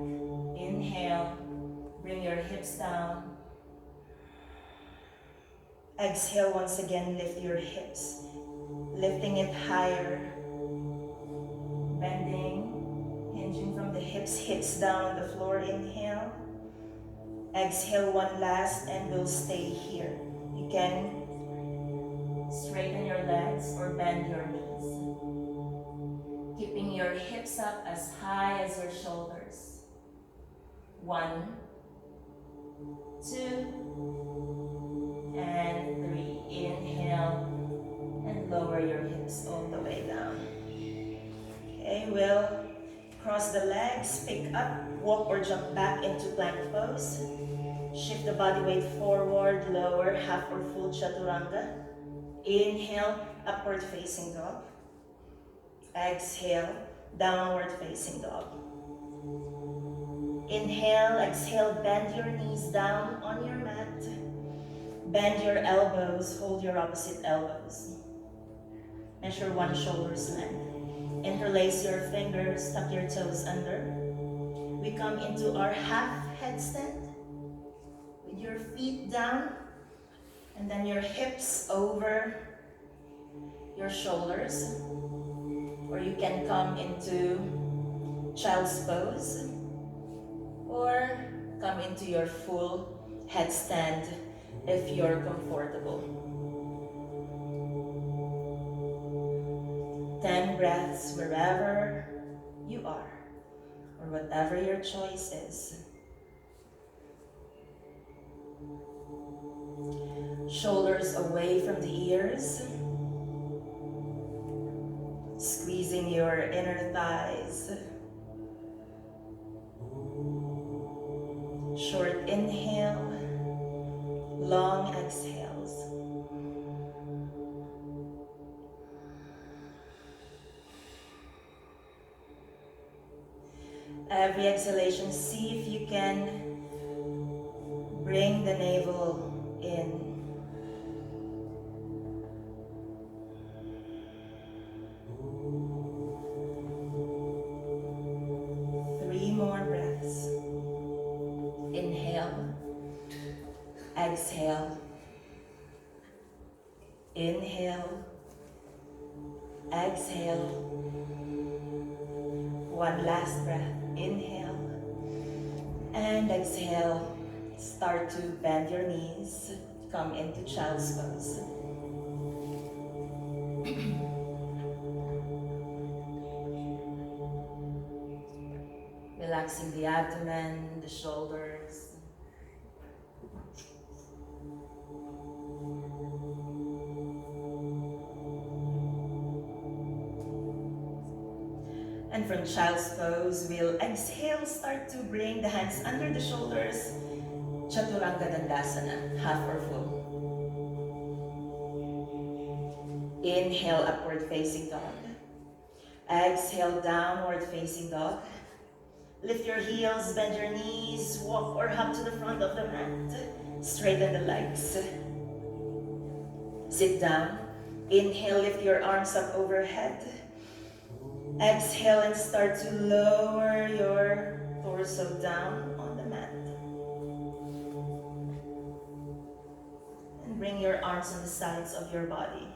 Inhale, bring your hips down. Exhale, once again, lift your hips, lifting it higher. Bending, hinging from the hips down on the floor. Inhale. Exhale, one last, and we'll stay here. You can straighten your legs or bend your knees. Keeping your hips up as high as your shoulders. 1, 2, and 3. Inhale, and lower your hips all the way down. Okay, we'll cross the legs, pick up, walk or jump back into plank pose. Shift the body weight forward, lower, half or full chaturanga. Inhale, upward facing dog. Exhale, downward facing dog. Inhale, exhale, bend your knees down on your mat. Bend your elbows, hold your opposite elbows. Measure 1 shoulder's length. Interlace your fingers, tuck your toes under. We come into our half headstand with your feet down and then your hips over your shoulders. Or you can come into child's pose. or come into your full headstand if you're comfortable. 10 breaths wherever you are, or whatever your choice is. Shoulders away from the ears, squeezing your inner thighs. Short inhale, long exhales. Every exhalation, see if you can bring the navel in. Three more breaths. Inhale, exhale, inhale, exhale. One last breath. Inhale and exhale. Start to bend your knees. Come into child's pose. Relaxing the abdomen, the shoulders. And from child's pose, we'll exhale, start to bring the hands under the shoulders. Chaturanga Dandasana, half or full. Inhale, upward facing dog. Exhale, downward facing dog. Lift your heels, bend your knees, walk or hop to the front of the mat. Straighten the legs. Sit down. Inhale, lift your arms up overhead. Exhale and start to lower your torso down on the mat. And bring your arms on the sides of your body.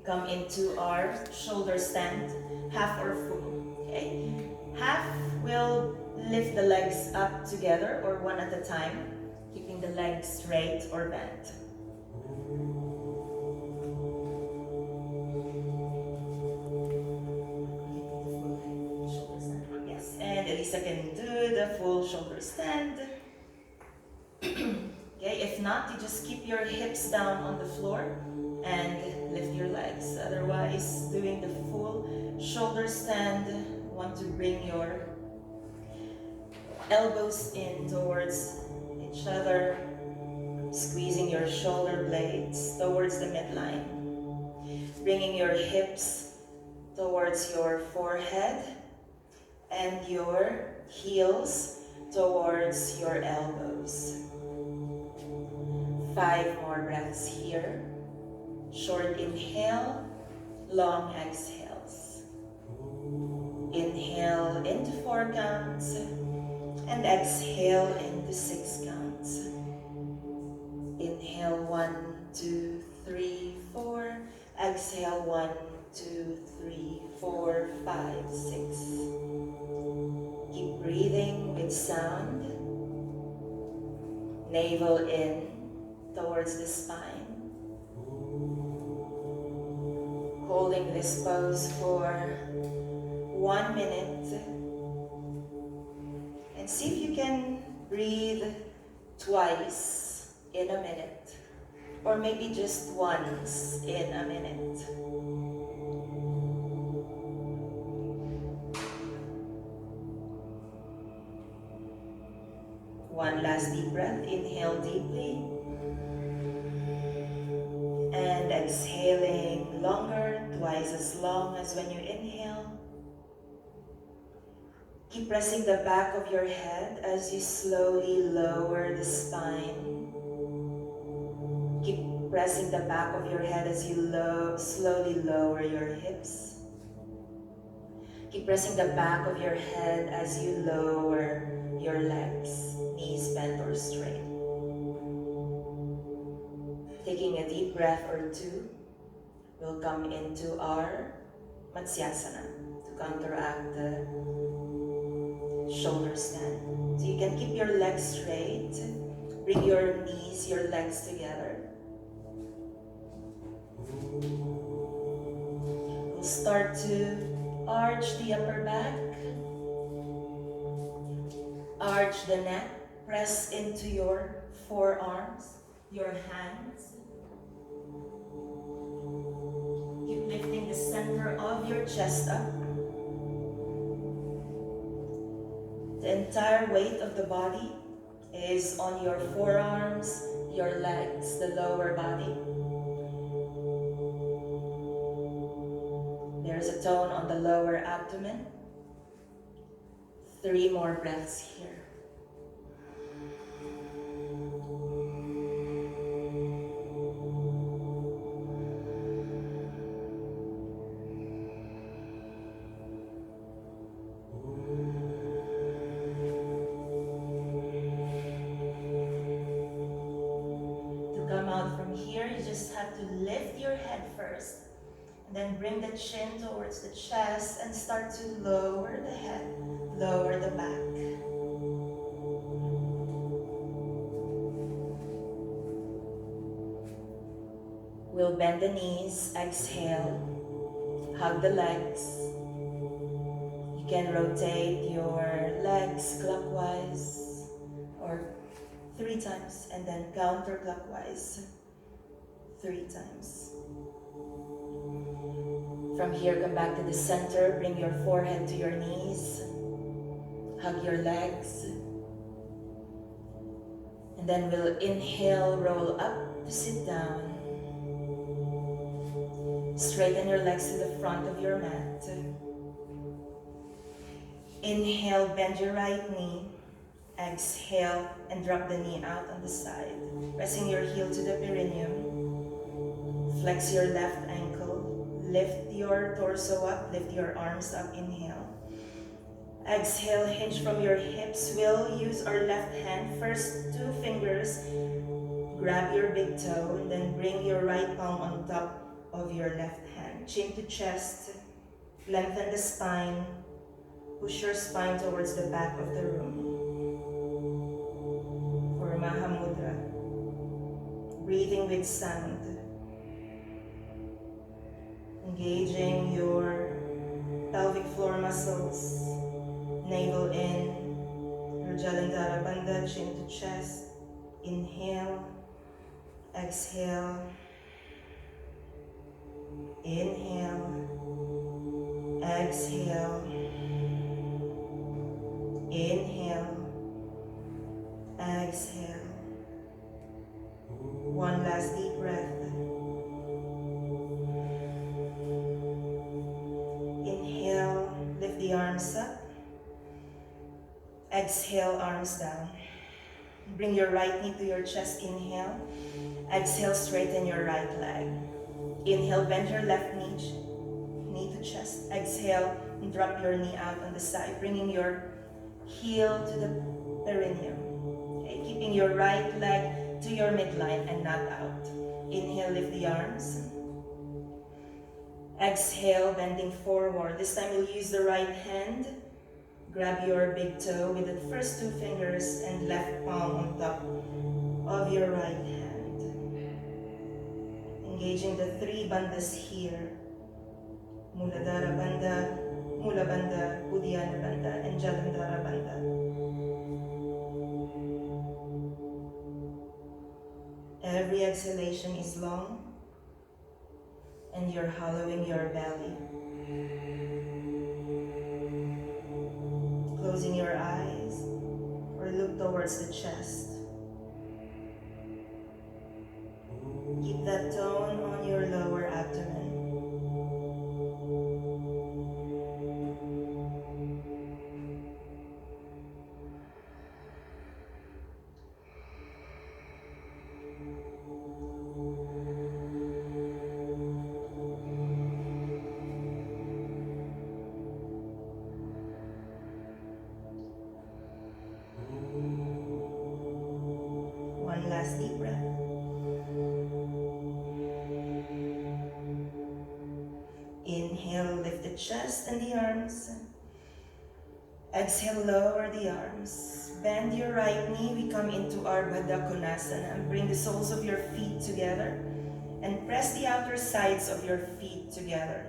Come into our shoulder stand, half or full. Okay? Half will lift the legs up together or one at a time, keeping the legs straight or bent. Yes, and Elisa can do the full shoulder stand. Okay, if not, you just keep your hips down on the floor and lift your legs. Otherwise, doing the full shoulder stand, want to bring your elbows in towards each other, squeezing your shoulder blades towards the midline, bringing your hips towards your forehead and your heels towards your elbows. 5 more breaths here. Short inhale, long exhales. Inhale into 4 counts and exhale into 6 counts. Inhale 1, 2, 3, 4. Exhale 1, 2, 3, 4, 5, 6. Keep breathing with sound. Navel in towards the spine. Holding this pose for 1 minute. And see if you can breathe twice in a minute. Or maybe just once in a minute. One last deep breath. Inhale deeply. And exhaling longer, twice as long as when you inhale. Keep pressing the back of your head as you slowly lower the spine. Keep pressing the back of your head as you slowly lower your hips. Keep pressing the back of your head as you lower your legs, knees bent or straight. Taking a deep breath or 2, we'll come into our Matsyasana to counteract the shoulder stand. So you can keep your legs straight. Bring your knees, your legs together. We'll start to arch the upper back. Arch the neck. Press into your forearms, your hands. Keep lifting the center of your chest up. The entire weight of the body is on your forearms, your legs, the lower body. There's a tone on the lower abdomen. 3 more breaths here. You just have to lift your head first, and then bring the chin towards the chest and start to lower the head, lower the back. We'll bend the knees, exhale, hug the legs. You can rotate your legs clockwise or 3 times, and then counterclockwise 3 times. From here, come back to the center, bring your forehead to your knees, hug your legs, and then we'll inhale, roll up to sit down. Straighten your legs to the front of your mat. Inhale, bend your right knee. Exhale, and drop the knee out on the side, pressing your heel to the perineum. Flex your left ankle, lift your torso up, lift your arms up, inhale. Exhale, hinge from your hips. We'll use our left hand, first 2 fingers, grab your big toe, and then bring your right palm on top of your left hand. Chin to chest, lengthen the spine, push your spine towards the back of the room. For Mahamudra, breathing with sound. Engaging your pelvic floor muscles, navel in, your Jalandhara Bandha, chin to chest. Inhale, exhale, inhale, exhale, inhale, exhale. One last deep breath. Inhale, lift the arms up. Exhale, arms down. Bring your right knee to your chest, inhale. Exhale, straighten your right leg. Inhale, bend your left knee to chest. Exhale, and drop your knee out on the side, bringing your heel to the perineum. Okay, keeping your right leg to your midline and not out. Inhale, lift the arms. Exhale, bending forward. This time you'll use the right hand. Grab your big toe with the first 2 fingers and left palm on top of your right hand. Engaging the 3 bandhas here. Muladhara Bandha, Mula Bandha, Uddiyana Bandha, and Jalandhara Bandha. Every exhalation is long, and you're hollowing your belly. Closing your eyes or look towards the chest. Keep that tone on your lower abdomen. One last deep breath. Inhale, lift the chest and the arms. Exhale, lower the arms. Bend your right knee. We come into our Baddha Konasana and bring the soles of your feet together and press the outer sides of your feet together.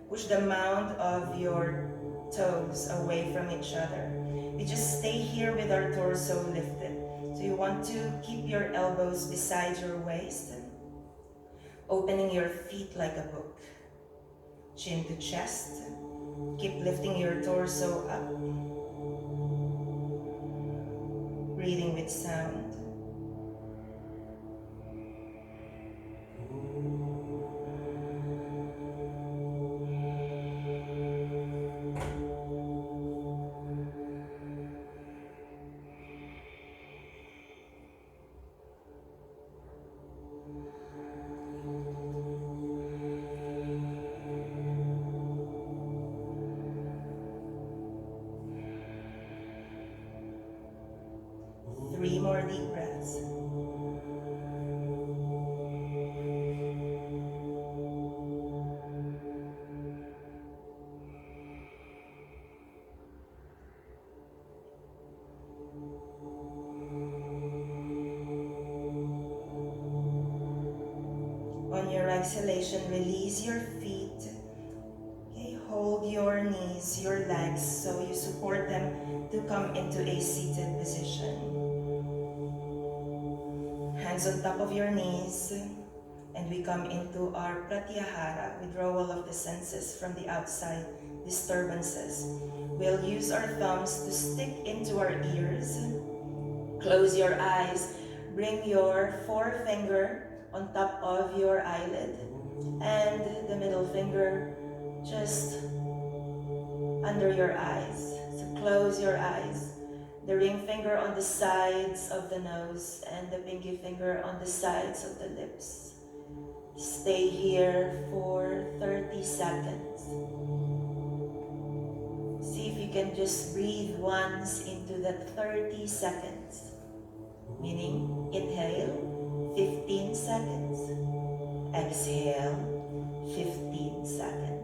Push the mound of your toes away from each other. We just stay here with our torso lifted. So you want to keep your elbows beside your waist, opening your feet like a book. Chin to chest. Keep lifting your torso up. Breathing with sound. Three more deep breaths. On your exhalation, release your feet. Okay, hold your knees, your legs, so you support them to come into a seated position. Hands on top of your knees, and we come into our pratyahara, withdrawal of the senses from the outside disturbances. We'll use our thumbs to stick into our ears. Close your eyes. Bring your forefinger on top of your eyelid and the middle finger just under your eyes. So close your eyes. The ring finger on the sides of the nose and the pinky finger on the sides of the lips. Stay here for 30 seconds. See if you can just breathe once into that 30 seconds. Meaning, inhale, 15 seconds. Exhale, 15 seconds.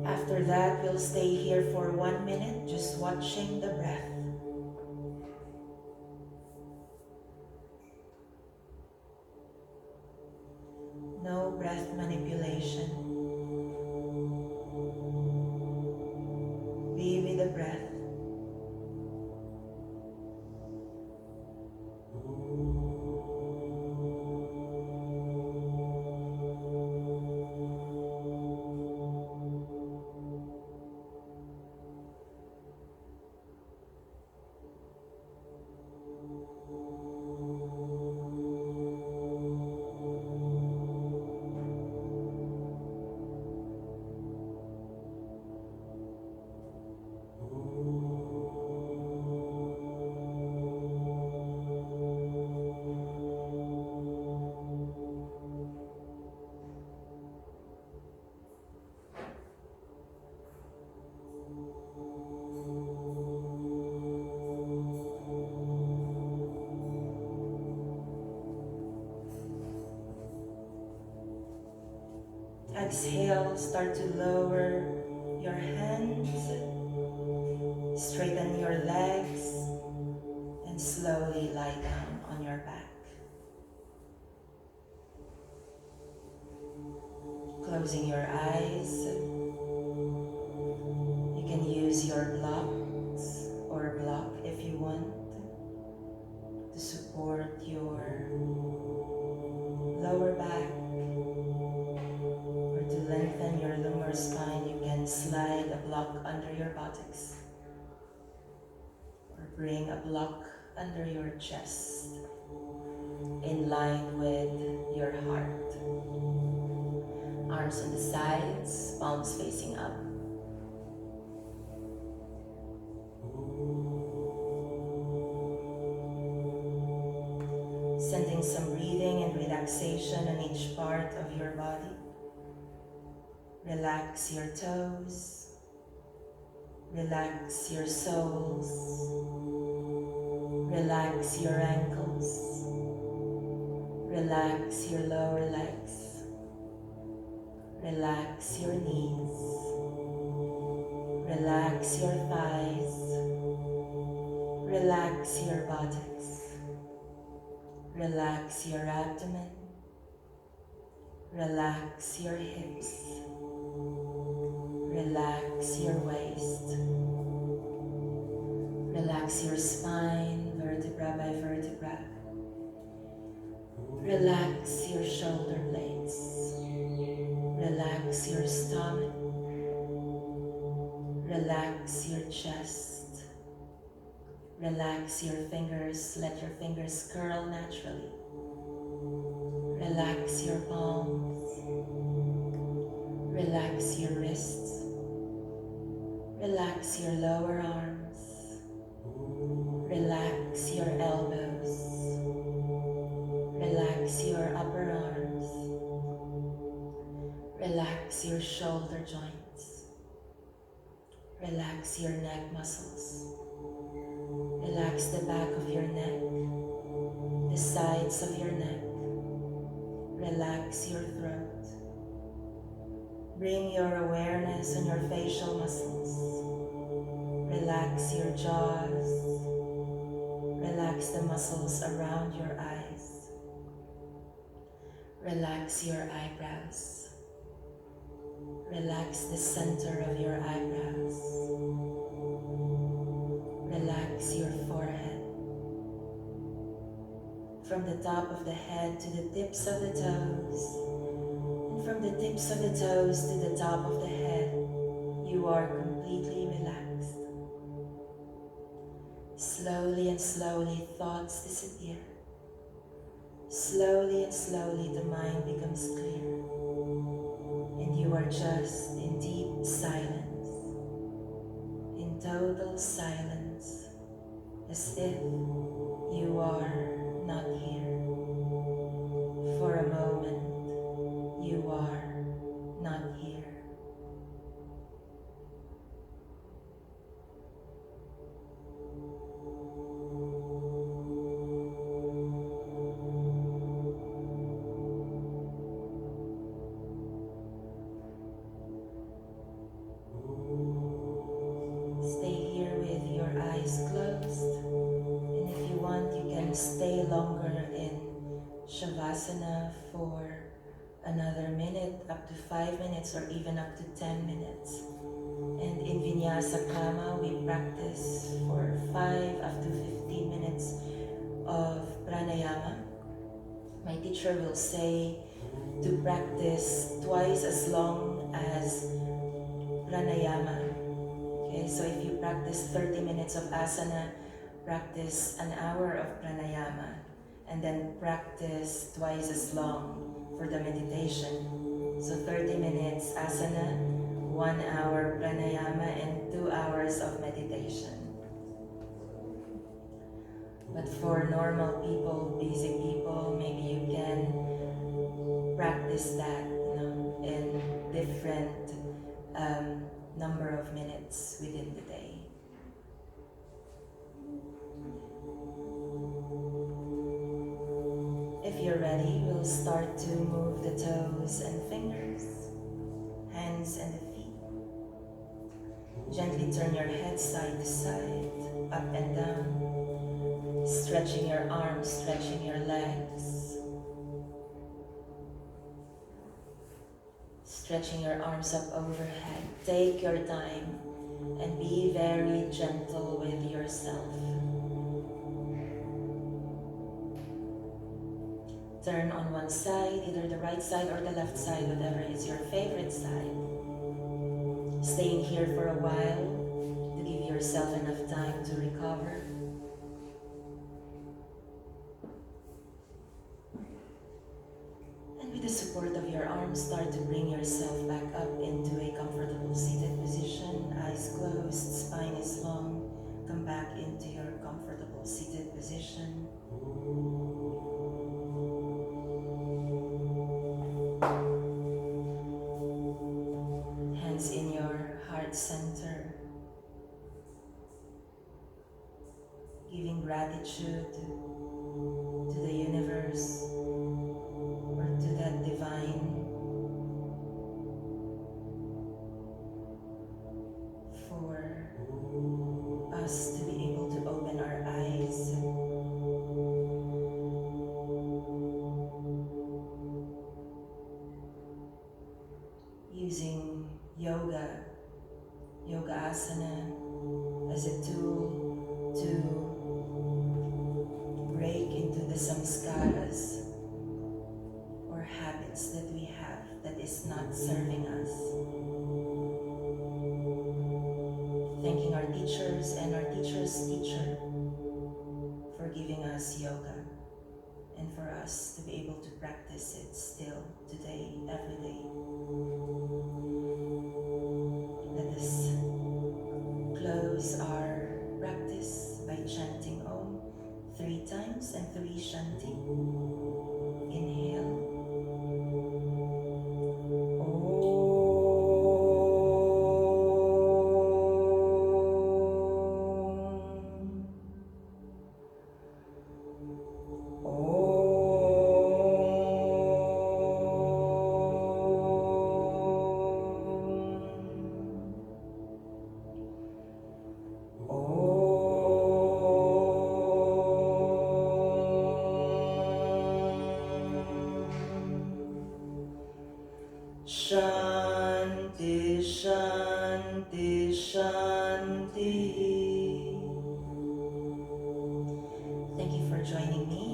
After that, we'll stay here for 1 minute, just watching the breath. No breath manipulation. Be with the breath. Exhale, start to lower your hands, straighten your legs, and slowly lie down on your back. Closing your eyes, you can use your blocks or block if you want to support your lower back. To lengthen your lumbar spine, you can slide a block under your buttocks or bring a block under your chest in line with your heart. Arms on the sides, palms facing up. Sending some breathing and relaxation on each part of your body. Relax your toes. Relax your soles. Relax your ankles. Relax your lower legs. Relax your knees. Relax your thighs. Relax your buttocks. Relax your abdomen. Relax your hips. Relax your waist. Relax your spine, vertebra by vertebra. Relax your shoulder blades. Relax your stomach. Relax your chest. Relax your fingers. Let your fingers curl naturally. Relax your palms. Relax your wrists. Relax your lower arms. Relax your elbows. Relax your upper arms. Relax your shoulder joints. Relax your neck muscles. Relax the back of your neck, the sides of your neck. Relax your throat. Bring your awareness on your facial muscles. Relax your jaws. Relax the muscles around your eyes. Relax your eyebrows. Relax the center of your eyebrows. Relax your forehead. From the top of the head to the tips of the toes, and from the tips of the toes to the top of the head, you are completely relaxed. Slowly and slowly, thoughts disappear. Slowly and slowly, the mind becomes clear, and you are just in deep silence, in total silence, as if you are not here. For a moment, you are not here. Stay here with your eyes closed, and if you want, you can stay longer in Shavasana for another minute, up to 5 minutes, or even up to 10 minutes. And in VINYASA KRAMA, we practice for 5 up to 15 minutes of pranayama. My teacher will say to practice twice as long as pranayama. Okay, so if you practice 30 minutes of asana, practice an hour of pranayama, and then practice twice as long for the meditation. So 30 minutes asana, 1 hour pranayama, and 2 hours of meditation. But for normal people, basic people, maybe you can practice that, in different number of minutes within the day. If you're ready, we'll start to move the toes and fingers, hands and the feet. Gently turn your head side to side, up and down, stretching your arms, stretching your legs, stretching your arms up overhead. Take your time and be very gentle with yourself. Turn on one side, either the right side or the left side, whatever is your favorite side. Staying here for a while to give yourself enough time to recover. And with the support of your arms, start to bring yourself back up into a comfortable seated position. Eyes closed, spine is long. Come back into your comfortable seated position. heart center, giving gratitude to the universe or to that divine for us to be able to open our eyes using yoga asana as a tool to break into the samskaras or habits that we have that is not serving us. Thanking our teachers and our teacher's teacher for giving us yoga and for us to be able to practice it still today, every day. Let us close our practice by chanting Om 3 times and 3 Shanti. Inhale. Shanti, Shanti, Shanti. Thank you for joining me